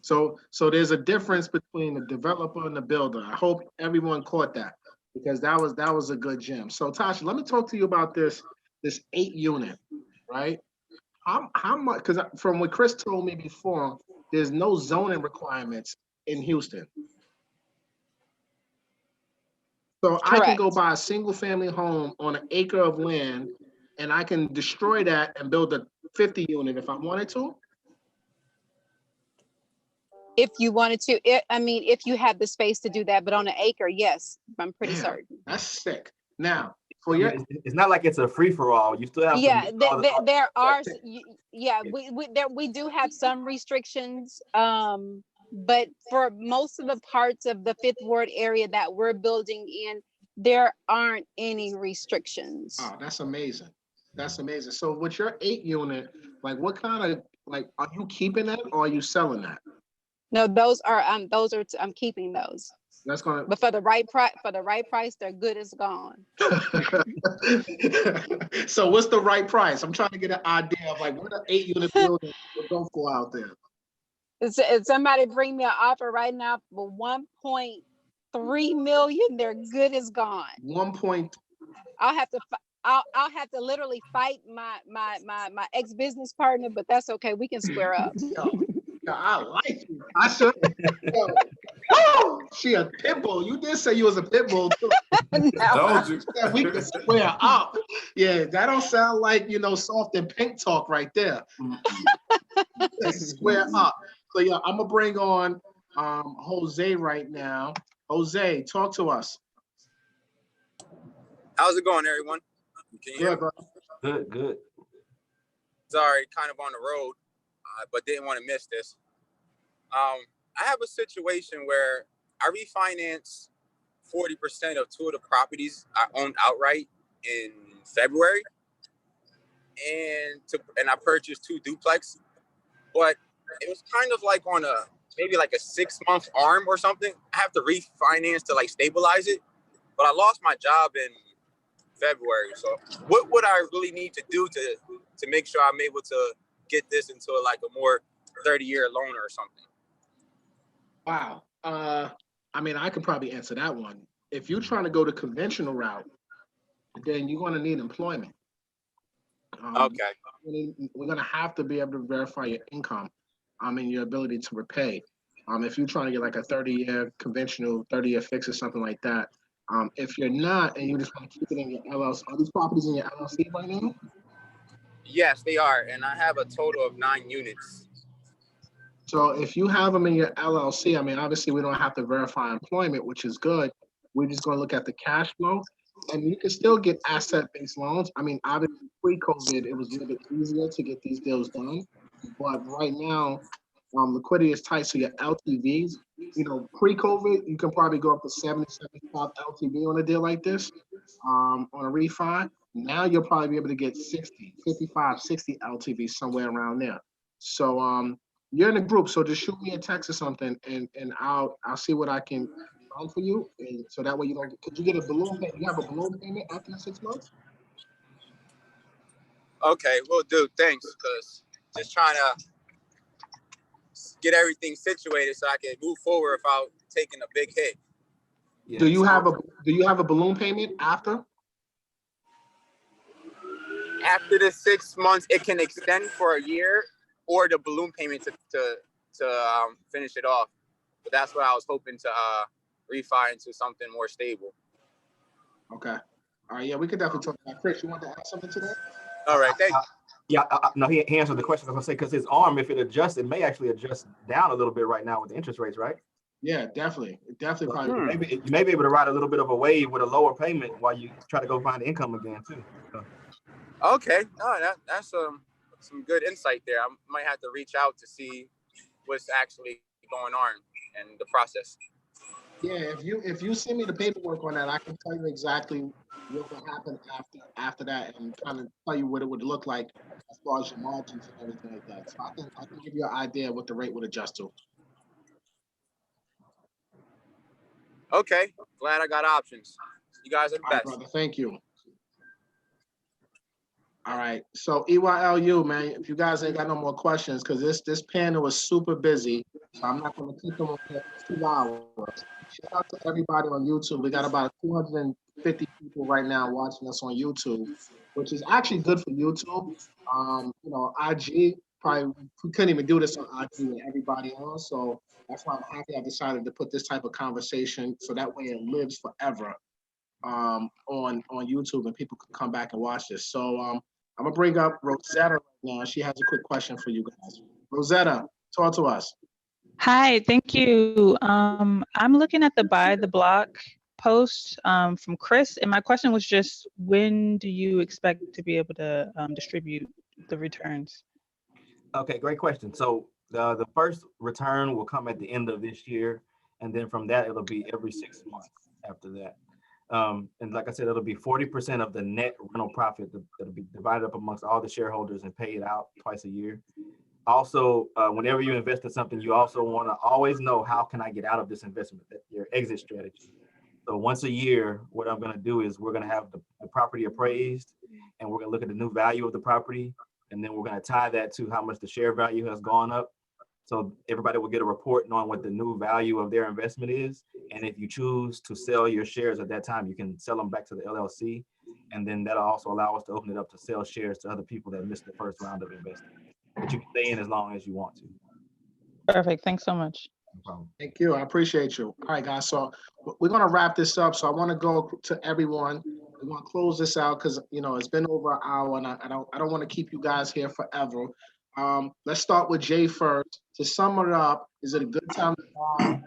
So there's a difference between the developer and the builder. I hope everyone caught that, because that was a good gem. So Tasha, let me talk to you about this 8 unit, right? How much, because from what Chris told me before, there's no zoning requirements in Houston. So Correct. I can go buy a single family home on an acre of land and I can destroy that and build a 50 unit if I wanted to. If you wanted to, if you have the space to do that, but on an acre, yes, I'm pretty certain. That's sick. Now, it's not like it's a free for all. You still have there are we do have some restrictions, but for most of the parts of the Fifth Ward area that we're building in, there aren't any restrictions. Oh, that's amazing. That's amazing. So with your 8 unit, like what kind of, like, are you keeping that or are you selling that? No, I'm keeping those. That's gonna. But for the right price, they're good as gone. So what's the right price? I'm trying to get an idea of like what an 8 unit building would go for out there. If somebody bring me an offer right now for 1.3 million, they're good as gone. 1. I'll have to literally fight my ex-business partner, but that's okay. We can square up. I like you. I should. Oh, she a pit bull. You did say you was a pit bull too. No. We can square up. Yeah, that don't sound like, soft and pink talk right there. Square up. So yeah, I'm gonna bring on Jose right now. Jose, talk to us. How's it going, everyone? Can you hear me? Good. Sorry, kind of on the road, but didn't want to miss this. I have a situation where I refinanced 40% of 2 of the properties I owned outright in February, and I purchased 2 duplex, but it was kind of like on maybe like a 6-month arm or something. I have to refinance to like stabilize it, but I lost my job in February. So what would I really need to do to make sure I'm able to get this into like a more 30-year loan or something? Wow. I could probably answer that one. If you're trying to go the conventional route, then you're going to need employment. Okay. We're going to have to be able to verify your income, and your ability to repay. If you're trying to get like a 30-year conventional, 30-year fix or something like that, if you're not and you just want to keep it in your LLC, are these properties in your LLC right now? Yes, they are, and I have a total of 9 units. So if you have them in your LLC, obviously we don't have to verify employment, which is good. We're just going to look at the cash flow. And you can still get asset-based loans. I mean, obviously, pre-COVID, it was a little bit easier to get these deals done. But right now, liquidity is tight, so your LTVs, you know, pre-COVID, you can probably go up to 70, 75 LTV on a deal like this, on a refi. Now you'll probably be able to get 60, 55, 60 LTV, somewhere around there. So you're in the group, so just shoot me a text or something, and I'll see what I can run for you, and so that way you don't. Could you get a balloon payment? You have a balloon payment after 6 months? Okay, will do. Thanks, because just trying to get everything situated so I can move forward without taking a big hit. Yeah, Do you have a balloon payment after? After the 6 months, it can extend for a year, or the balloon payment to finish it off. But that's what I was hoping to refi into something more stable. Okay. All right. Yeah, we could definitely talk about. Chris, you want to add something to that? All right, thank you. Yeah, no, he answered the question. I was gonna say, because his arm, if it adjusts, it may actually adjust down a little bit right now with the interest rates, right? Yeah, definitely. Definitely. So Probably. maybe you may be able to ride a little bit of a wave with a lower payment while you try to go find income again too. So. Okay, no, that's some good insight there. I might have to reach out to see what's actually going on and the process. Yeah, if you send me the paperwork on that, I can tell you exactly what will happen after that, and kind of tell you what it would look like as far as your margins and everything like that. So I can give you an idea of what the rate would adjust to. Okay, glad I got options. You guys are the All right, best. brother. Thank you. All right. So EYLU, man, if you guys ain't got no more questions, because this panel is super busy, so I'm not going to keep them on here for 2 hours. Shout out to everybody on YouTube. We got about 250 people right now watching us on YouTube, which is actually good for YouTube. You know, IG, probably we couldn't even do this on IG with everybody on, so that's why I'm happy I decided to put this type of conversation so that way it lives forever on YouTube and people can come back and watch this. So I'm gonna bring up Rosetta right now. She has a quick question for you guys. Rosetta, talk to us. Hi, thank you. I'm looking at the buy the block post from Chris, and my question was just, when do you expect to be able to distribute the returns? Okay, great question. So the first return will come at the end of this year, and then from that it'll be every 6 months after that. And like I said, it'll be 40% of the net rental profit that'll be divided up amongst all the shareholders and paid out twice a year. Also, whenever you invest in something, you also want to always know, how can I get out of this investment, your exit strategy. So once a year, what I'm going to do is we're going to have the property appraised, and we're going to look at the new value of the property, and then we're going to tie that to how much the share value has gone up. So everybody will get a report knowing what the new value of their investment is. And if you choose to sell your shares at that time, you can sell them back to the LLC. And then that'll also allow us to open it up to sell shares to other people that missed the first round of investing. But you can stay in as long as you want to. Perfect. Thanks so much. No problem. Thank you. I appreciate you. All right, guys. So we're gonna wrap this up. So I want to go to everyone. We want to close this out because it's been over an hour, and I don't want to keep you guys here forever. Let's start with Jay first. To sum it up, is it a good time to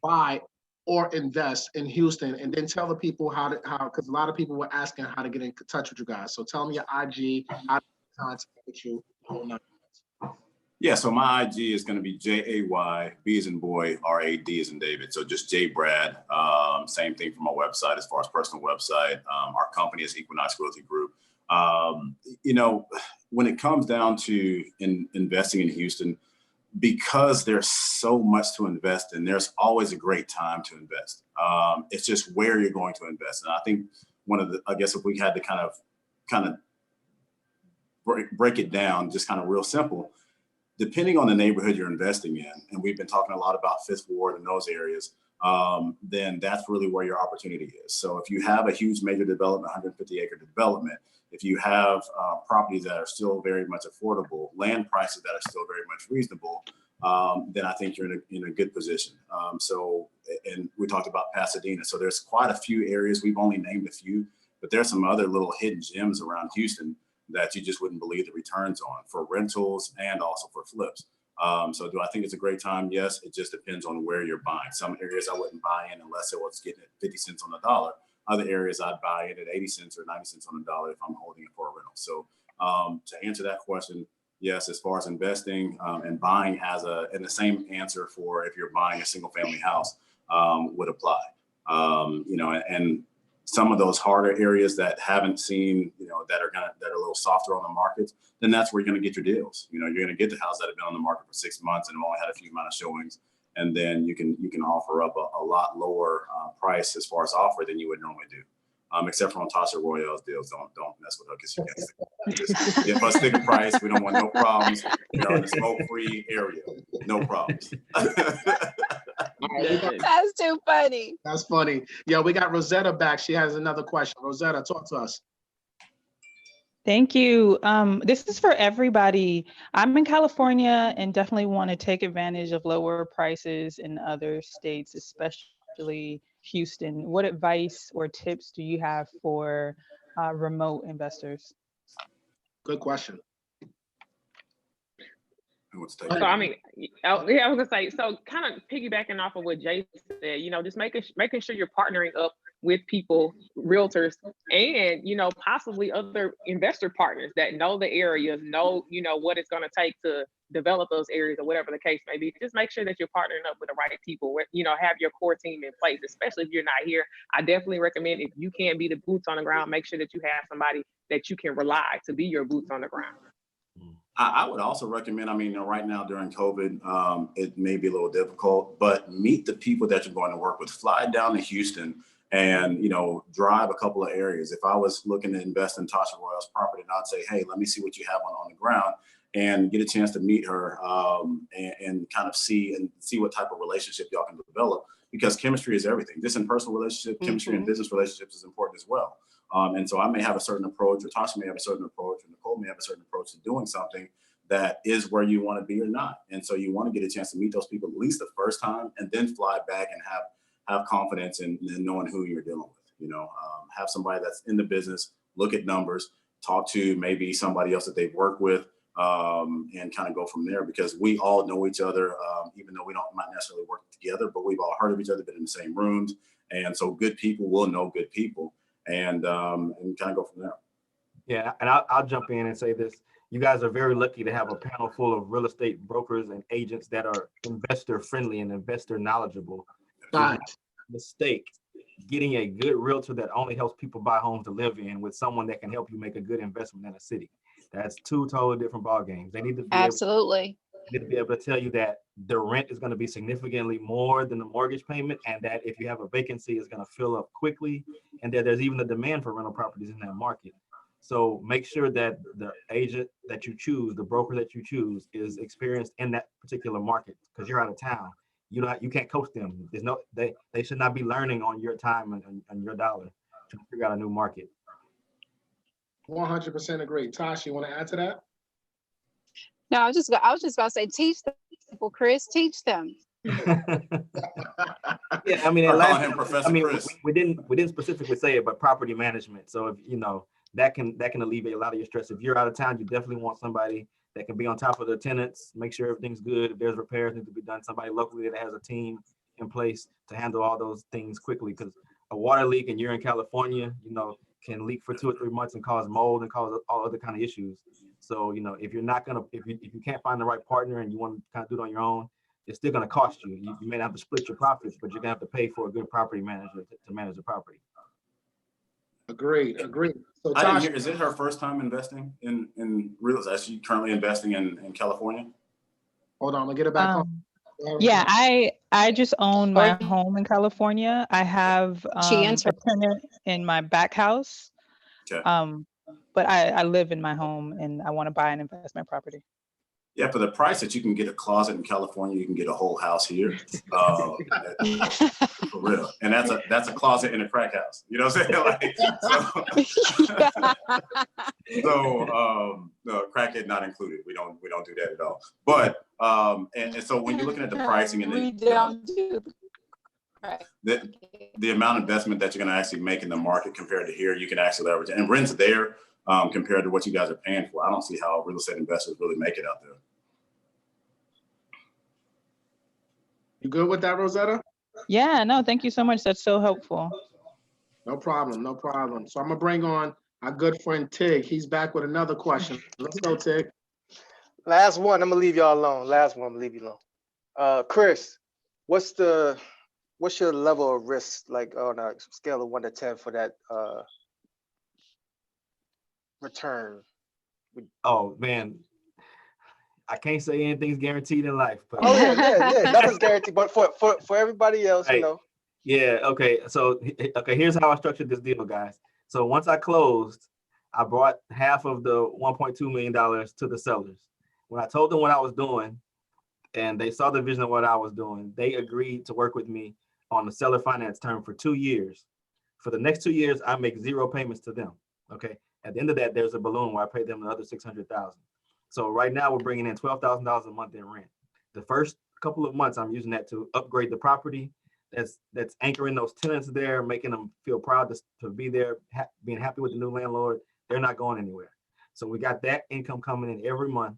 buy or invest in Houston? And then tell the people how, because a lot of people were asking how to get in touch with you guys. So tell me your IG, how to contact with you. Yeah, so my IG is going to be JAY, B as in boy, RAD as in David. So just J Brad. Same thing for my website as far as personal website. Our company is Equinox Realty Group. When it comes down to investing in Houston, because there's so much to invest in, there's always a great time to invest. It's just where you're going to invest. And I think if we had to kind of break it down, just kind of real simple, depending on the neighborhood you're investing in, and we've been talking a lot about Fifth Ward and those areas, then that's really where your opportunity is. So if you have a huge major development, 150-acre development, if you have properties that are still very much affordable, land prices that are still very much reasonable, then I think you're in a good position. And we talked about Pasadena. So there's quite a few areas. We've only named a few, but there's some other little hidden gems around Houston that you just wouldn't believe the returns on for rentals and also for flips. So do I think it's a great time? Yes, it just depends on where you're buying. Some areas I wouldn't buy in unless it was getting at 50 cents on the dollar. Other areas I'd buy it at 80 cents or 90 cents on the dollar if I'm holding it for a rental. So to answer that question, yes, as far as investing and buying and the same answer for if you're buying a single family house would apply. And some of those harder areas that haven't seen, that are a little softer on the markets, then that's where you're going to get your deals. You're going to get the houses that have been on the market for 6 months and have only had a few amount of showings, and then you can offer up a lot lower price as far as offer than you would normally do. Except for on Tasha Royal's deals, don't mess with her because you can't just give us sticker price. We don't want no problems. We are in a smoke-free area, no problems. That's too funny. That's funny. Yeah, we got Rosetta back. She has another question. Rosetta, talk to us. Thank you. This is for everybody. I'm in California and definitely want to take advantage of lower prices in other states, especially Houston. What advice or tips do you have for remote investors? Good question. So I mean, I was gonna say, so kind of piggybacking off of what Jay said, just making sure you're partnering up with people, realtors, and possibly other investor partners that know the areas, know what it's gonna take to develop those areas or whatever the case may be. Just make sure that you're partnering up with the right people. Have your core team in place, especially if you're not here. I definitely recommend, if you can't be the boots on the ground, make sure that you have somebody that you can rely to be your boots on the ground. I would also recommend, right now during COVID, it may be a little difficult, but meet the people that you're going to work with. Fly down to Houston and, drive a couple of areas. If I was looking to invest in Tasha Royal's property, I'd say, hey, let me see what you have on the ground and get a chance to meet her and kind of see what type of relationship y'all can develop, because chemistry is everything. This in personal relationship, chemistry and business relationships is important as well. And so I may have a certain approach, or Tasha may have a certain approach, or Nicole may have a certain approach to doing something that is where you want to be or not. And so you want to get a chance to meet those people at least the first time, and then fly back and have confidence in knowing who you're dealing with. Have somebody that's in the business, look at numbers, talk to maybe somebody else that they've worked with, and kind of go from there, because we all know each other, even though we might necessarily work together, but we've all heard of each other, been in the same rooms. And so good people will know good people. And kind of go from there. Yeah, and I'll jump in and say this. You guys are very lucky to have a panel full of real estate brokers and agents that are investor friendly and investor knowledgeable. Mistake getting a good realtor that only helps people buy homes to live in with someone that can help you make a good investment in a city. That's two totally different ball games. They need to be Absolutely. They need to be able to tell you that the rent is going to be significantly more than the mortgage payment, and that if you have a vacancy, it's going to fill up quickly, and that there's even a demand for rental properties in that market. So make sure that the agent that you choose, the broker that you choose, is experienced in that particular market, because you're out of town. You can't coach them. They should not be learning on your time and your dollar to figure out a new market. 100% agree. Tasha, you want to add to that? No, I was just about to say, teach the people, Chris, teach them. Yeah, Chris. We didn't specifically say it, but property management. So if that can alleviate a lot of your stress. If you're out of town, you definitely want somebody that can be on top of the tenants, make sure everything's good. If there's repairs need to be done, somebody locally that has a team in place to handle all those things quickly. Because a water leak, and you're in California, can leak for 2 or 3 months and cause mold and cause all other kind of issues. So if you can't find the right partner and you want to kind of do it on your own, it's still going to cost you. You may not have to split your profits, but you're going to have to pay for a good property manager to manage the property. Agreed. So I didn't hear, is it her first time investing in real estate? Is she currently investing in California? Hold on, I'm gonna get it back on. Yeah, I just own my home in California. I have a tenant in my back house. Okay. But I live in my home and I want to buy an investment property. Yeah, for the price that you can get a closet in California, you can get a whole house here. For real. And that's a closet in a crack house. You know what I'm saying? No, crackhead not included. We don't do that at all. But and so when you're looking at the pricing and the amount of investment that you're going to actually make in the market compared to here, you can actually leverage it. And rent's there compared to what you guys are paying for. I don't see how real estate investors really make it out there. You good with that, Rosetta? Yeah, no, thank you so much. That's so helpful. No problem, no problem. So I'm gonna bring on our good friend Tig. He's back with another question. Let's go, Tig. Last one, I'm gonna leave y'all alone. Last one, I'm gonna leave you alone. Chris, what's your level of risk, like on a scale of 1 to 10 for that return? Oh man, I can't say anything's guaranteed in life. But Oh yeah, nothing's guaranteed. But for everybody else, Right. you know. Yeah, okay. So here's how I structured this deal, guys. So once I closed, I brought half of the $1.2 million to the sellers. When I told them what I was doing and they saw the vision of what I was doing, they agreed to work with me on the seller finance term for 2 years. For the next 2 years, I make 0 payments to them. Okay. At the end of that, there's a balloon where I pay them the other $600,000. So right now we're bringing in $12,000 a month in rent. The first couple of months, I'm using that to upgrade the property. That's anchoring those tenants there, making them feel proud to be there, being happy with the new landlord. They're not going anywhere. So we got that income coming in every month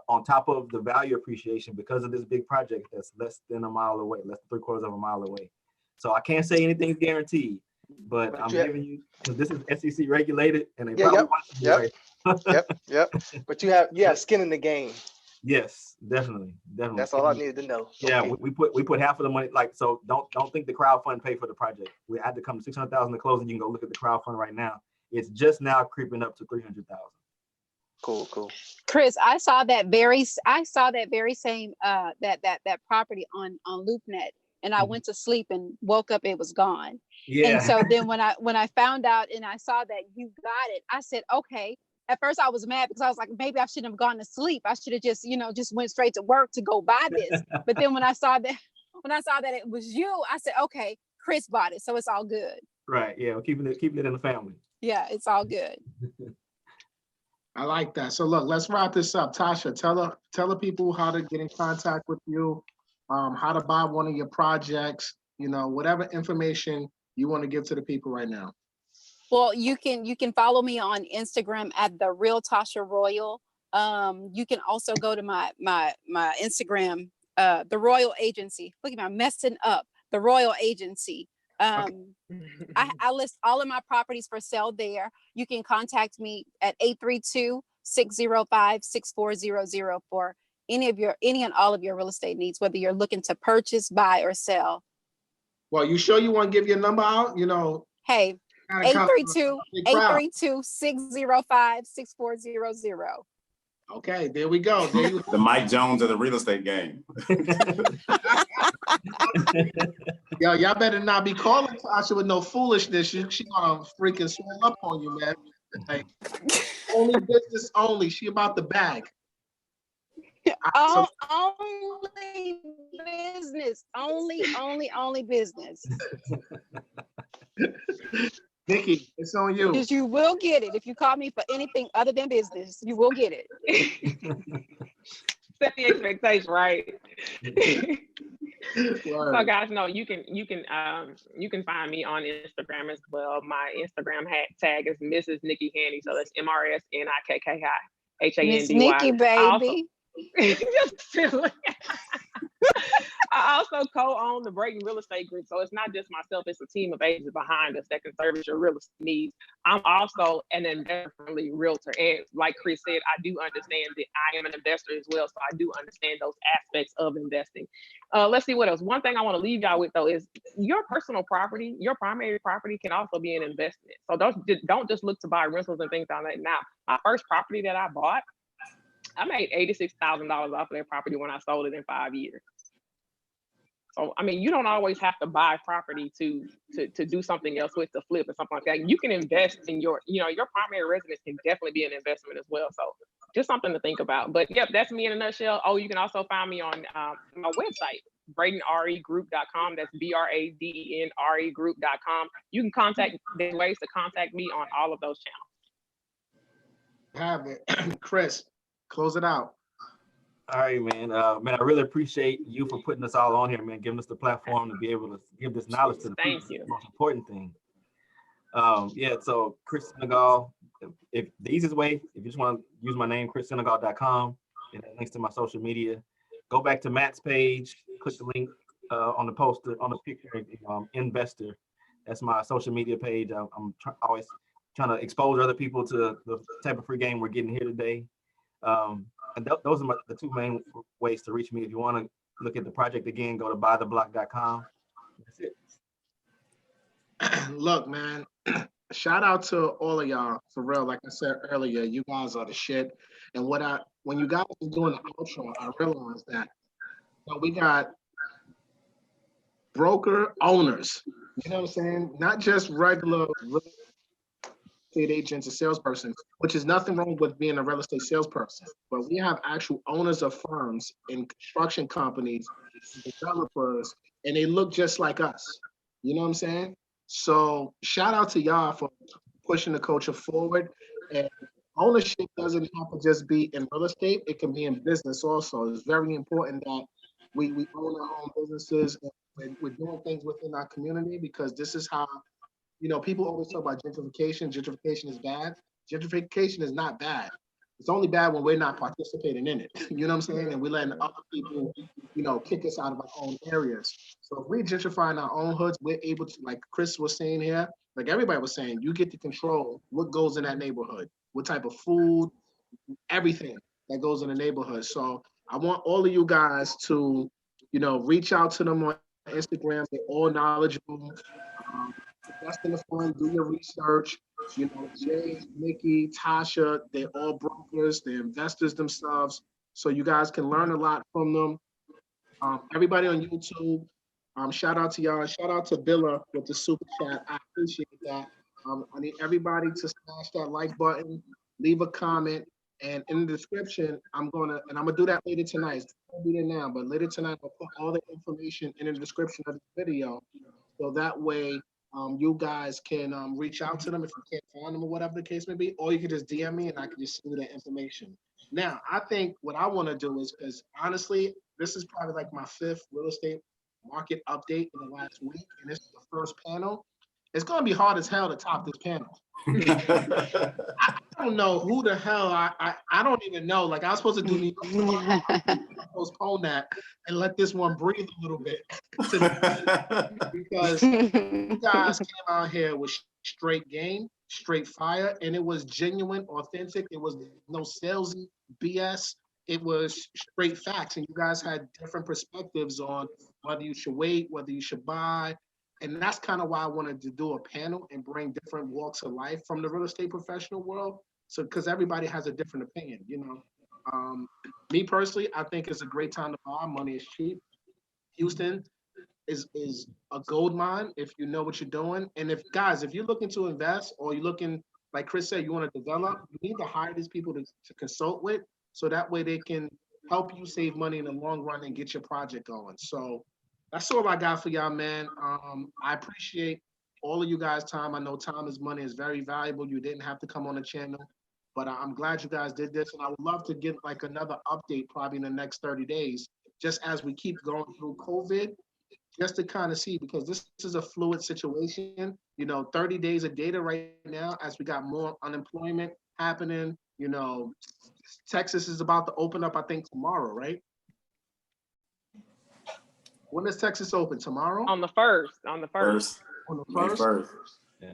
on top of the value appreciation because of this big project that's less than a mile away, less than 3/4 of a mile away. So I can't say anything's guaranteed, but I'm giving you, because this is SEC regulated and they probably want to be right. Yep. But you have skin in the game. Yes, definitely. That's all I needed to know. Yeah, Okay. we put half of the money, like, so don't think the crowdfund pay for the project. We had to come to $600,000 to close, and you can go look at the crowdfund right now. It's just now creeping up to $300,000. Cool. Chris, I saw that very same that property on LoopNet, and I went to sleep and woke up, it was gone. Yeah. And so then when I found out and I saw that you got it, I said, okay. At first I was mad because I was like, maybe I shouldn't have gone to sleep. I should have just went straight to work to go buy this. But then when I saw that it was you, I said, okay, Chris bought it, so it's all good. Right. Yeah, we're keeping it in the family. Yeah, it's all good. I like that. So look, let's wrap this up. Tasha, tell the people how to get in contact with you, how to buy one of your projects, whatever information you want to give to the people right now. Well, you can follow me on Instagram at the real Tasha Royal. You can also go to my Instagram, the Royal Agency. Look at me, I'm messing up. The Royal Agency. I list all of my properties for sale there. You can contact me at 832-605-6400 for any and all of your real estate needs, whether you're looking to purchase, buy, or sell. Well, you sure you want to give your number out? Hey, 832-605-6400. Okay, there we go. The Mike Jones of the real estate game. Yo, y'all better not be calling Tasha with no foolishness. She gonna freaking swell up on you, man. Like, only business only. She about the bag. Only business. Only business. Nikki, it's on you. Because you will get it. If you call me for anything other than business, you will get it. Set the expectation, right? So guys, no, you can find me on Instagram as well. My Instagram tag is Mrs. Nikki Handy. So that's MRSNIKKIHANDY. Miss Nikki, baby. Just silly. I also co-own the Brayton Real Estate Group. So it's not just myself, it's a team of agents behind us that can service your real estate needs. I'm also an investor-friendly realtor. And like Chris said, I do understand that I am an investor as well. So I do understand those aspects of investing. Let's see what else. One thing I want to leave y'all with though is your personal property, your primary property can also be an investment. So don't just look to buy rentals and things like that. Now, my first property that I bought, I made $86,000 off of that property when I sold it in 5 years. So, I mean, you don't always have to buy property to do something else with, to flip or something like that. You can invest in your primary residence can definitely be an investment as well. So just something to think about. But yep, that's me in a nutshell. Oh, you can also find me on my website, BraytonREgroup.com. That's BRADENREgroup.com. You can there's ways to contact me on all of those channels. Have it. Chris, close it out. All right, man. Man, I really appreciate you for putting us all on here, man, giving us the platform to be able to give this knowledge to the people. Thank you. The most important thing. Yeah, so Chris Senegal, if the easiest way, if you just want to use my name, chrissenegal.com, and that links to my social media. Go back to Matt's page, click the link on the poster, on the picture, investor. That's my social media page. I'm always trying to expose other people to the type of free game we're getting here today. And those are the two main ways to reach me. If you want to look at the project again, go to buytheblock.com. That's it. Look, man, shout out to all of y'all for real. Like I said earlier, you guys are the shit. And when you guys were doing the outro, I realized that we got broker owners. You know what I'm saying? Not just regular real estate agents and salesperson, which is nothing wrong with being a real estate salesperson. But we have actual owners of firms and construction companies, developers, and they look just like us. You know what I'm saying? So shout out to y'all for pushing the culture forward. And ownership doesn't have to just be in real estate. It can be in business also. It's very important that we own our own businesses and we're doing things within our community, because this is how, people always talk about gentrification. Gentrification is bad. Gentrification is not bad. It's only bad when we're not participating in it. You know what I'm saying? And we're letting other people, kick us out of our own areas. So if we gentrify in our own hoods, we're able to, like Chris was saying here, like everybody was saying, you get to control what goes in that neighborhood, what type of food, everything that goes in the neighborhood. So I want all of you guys to, reach out to them on Instagram. They're all knowledgeable. Invest in the fund, do your research. Jay, Nikki, Tasha, they're all brokers, they're investors themselves. So you guys can learn a lot from them. Everybody on YouTube, shout out to y'all. Shout out to Billa with the super chat. I appreciate that. I need everybody to smash that like button, leave a comment, and in the description, I'm gonna do that later tonight. It's gonna be there now, but later tonight I'll put all the information in the description of the video, so that way you guys can reach out to them if you can't find them or whatever the case may be, or you can just DM me and I can just send you that information. Now, I think what I want to do is, because honestly, this is probably like my 5th real estate market update in the last week, and this is the first panel. It's going to be hard as hell to top this panel. I don't know who the hell I don't even know. Like, I was supposed to do New York, postpone that and let this one breathe a little bit. Because you guys came out here with straight game, straight fire, and it was genuine, authentic. It was no salesy BS. It was straight facts, and you guys had different perspectives on whether you should wait, whether you should buy. And that's kind of why I wanted to do a panel and bring different walks of life from the real estate professional world. So, because everybody has a different opinion, Me personally, I think it's a great time to buy. Money is cheap. Houston is a gold mine if you know what you're doing. And if you're looking to invest, or you're looking, like Chris said, you want to develop, you need to hire these people to consult with, so that way they can help you save money in the long run and get your project going. So that's all I got for y'all, man. I appreciate all of you guys' time. I know time is money, is very valuable. You didn't have to come on the channel, but I'm glad you guys did this. And I would love to get like another update probably in the next 30 days, just as we keep going through COVID, just to kind of see, because this is a fluid situation. 30 days of data right now, as we got more unemployment happening. Texas is about to open up, I think, tomorrow, right? When does Texas open? Tomorrow? On the first. On the May 1st?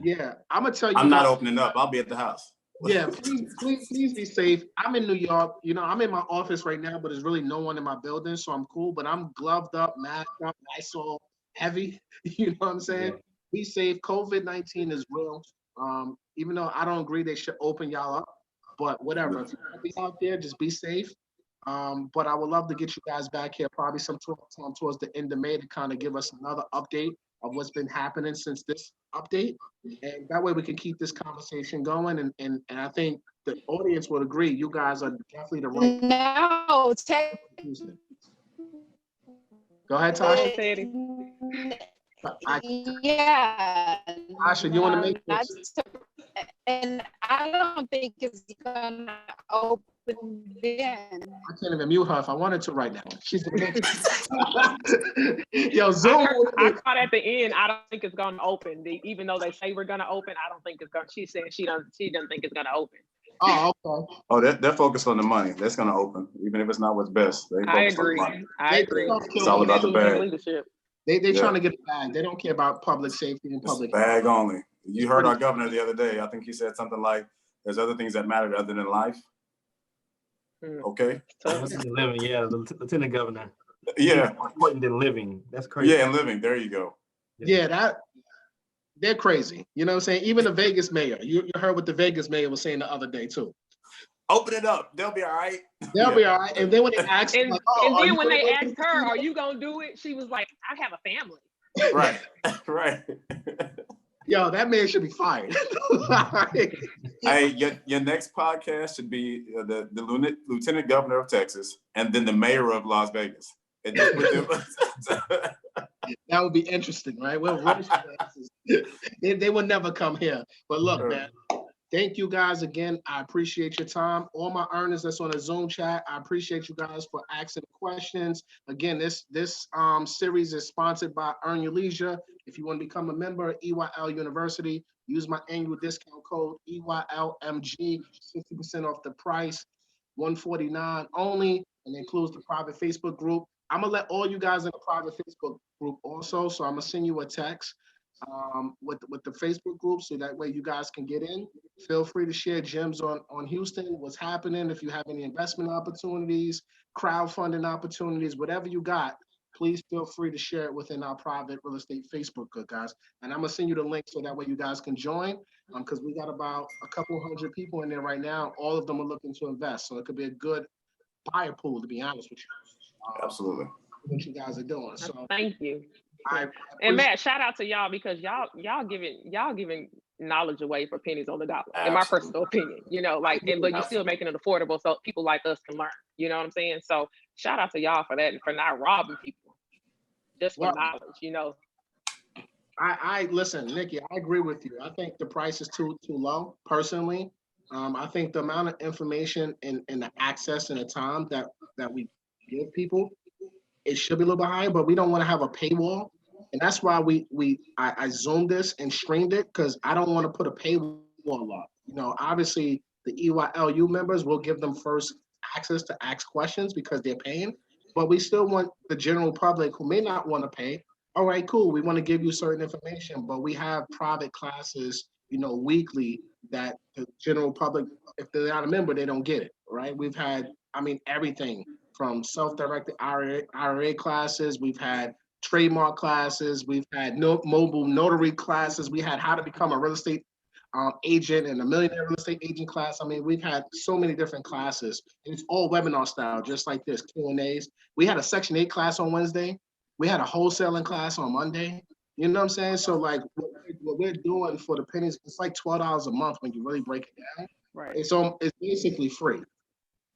Yeah. I'm gonna tell you. I'm not opening up. I'll be at the house. Yeah, please be safe. I'm in New York. I'm in my office right now, but there's really no one in my building, so I'm cool. But I'm gloved up, masked up, Lysol heavy. You know what I'm saying? Yeah. Be safe. COVID-19 is real. Even though I don't agree they should open y'all up, but whatever. If you're gonna be out there, just be safe. But I would love to get you guys back here probably sometime towards the end of May to kind of give us another update of what's been happening since this update. And that way we can keep this conversation going. And I think the audience would agree, you guys are definitely the right. No, Go ahead, Tasha. Yeah. Tasha, you want to make this? And I don't think it's gonna open then. I can't even mute her if I wanted to right now. She's gonna make Yo, Zoom. I caught at the end. I don't think it's gonna open. Even though they say we're gonna open, I don't think it's gonna. She said she doesn't think it's gonna open. Oh, okay. Oh, they're focused on the money. That's gonna open, even if it's not what's best. I agree. It's all about the bag. Leadership. They Yeah. trying to get a bag. They don't care about public safety and It's public. bag only. You heard our governor the other day. I think he said something like, "There's other things that matter other than life." Okay. Living, yeah, the lieutenant governor. Yeah. More important than living. That's crazy. Yeah, and living. There you go. Yeah, they're crazy. You know what I'm saying? Even the Vegas mayor. You heard what the Vegas mayor was saying the other day too. Open it up. They'll be all right. They'll be all right. And then when they asked, And, like, oh, and are then you when they gonna asked her, "Are you gonna do it?" She was like, "I have a family." Right. Right. Yo, that man should be fired. Hey, your next podcast should be the lieutenant governor of Texas and then the mayor of Las Vegas. And just put them. That would be interesting, right? We'll roast their asses. They will never come here. But look, man, thank you guys again. I appreciate your time. All my earners that's on the Zoom chat, I appreciate you guys for asking questions. Again, this series is sponsored by Earn Your Leisure. If you want to become a member of EYL University, use my annual discount code EYLMG, 60% off the price, $149 only, and includes the private Facebook group. I'm gonna let all you guys in the private Facebook group also, so I'm gonna send you a text with the Facebook group, so that way you guys can get in. Feel free to share gems on Houston, what's happening. If you have any investment opportunities, crowdfunding opportunities, whatever you got, please feel free to share it within our private real estate Facebook group, guys. And I'm gonna send you the link so that way you guys can join, because we got about a couple hundred people in there right now. All of them are looking to invest, so it could be a good buyer pool, to be honest with you. Absolutely. What you guys are doing. So thank you. I And Matt, shout out to y'all, because y'all giving knowledge away for pennies on the dollar. In my personal opinion, you know, like, but you're still making it affordable so people like us can learn. You know what I'm saying? So shout out to y'all for that and for not robbing people just for knowledge. You know. I listen, Nikki. I agree with you. I think the price is too low, personally. I think the amount of information and the access and the time that we give people, it should be a little bit higher, but we don't want to have a paywall. And that's why I zoomed this and streamed it, because I don't want to put a paywall up. You know, obviously the EYLU members will give them first access to ask questions because they're paying, but we still want the general public who may not want to pay. All right, cool. We want to give you certain information, but we have private classes, you know, weekly, that the general public, if they're not a member, they don't get it, right? We've had, everything from self-directed IRA classes. We've had trademark classes. We've had mobile notary classes. We had how to become a real estate agent and a millionaire real estate agent class. We've had so many different classes, and it's all webinar style, just like this, Q&As. We had a Section 8 class on Wednesday. We had a wholesaling class on Monday. You know what I'm saying? So like what we're doing for the pennies, it's like $12 a month when you really break it down. Right. It's basically free.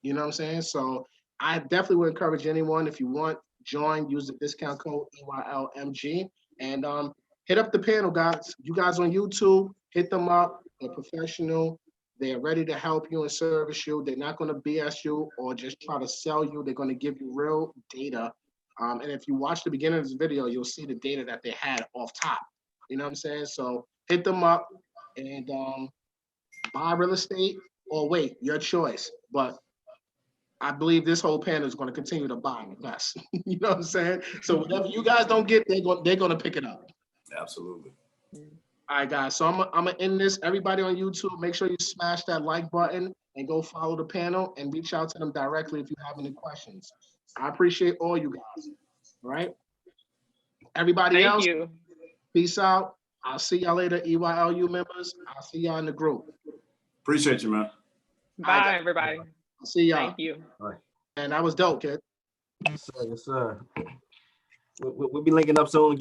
You know what I'm saying? So I definitely would encourage anyone, if you want, join, use the discount code EYLMG, and hit up the panel, guys. You guys on YouTube, hit them up. They're professional. They're ready to help you and service you. They're not going to BS you or just try to sell you. They're going to give you real data. And if you watch the beginning of this video, you'll see the data that they had off top. You know what I'm saying? So hit them up and buy real estate or wait, your choice. But I believe this whole panel is going to continue to buy and invest. You know what I'm saying? So whatever you guys don't get, they're going to pick it up. Absolutely. All right, guys. So I'm gonna end this. Everybody on YouTube, make sure you smash that like button and go follow the panel and reach out to them directly if you have any questions. I appreciate all you guys. All right. Everybody else, Thank you. peace out. I'll see y'all later, EYLU members. I'll see y'all in the group. Appreciate you, man. Bye, everybody. I'll see y'all. Thank you. And that was dope, kid. Yes, sir. Yes, sir. We'll be linking up soon.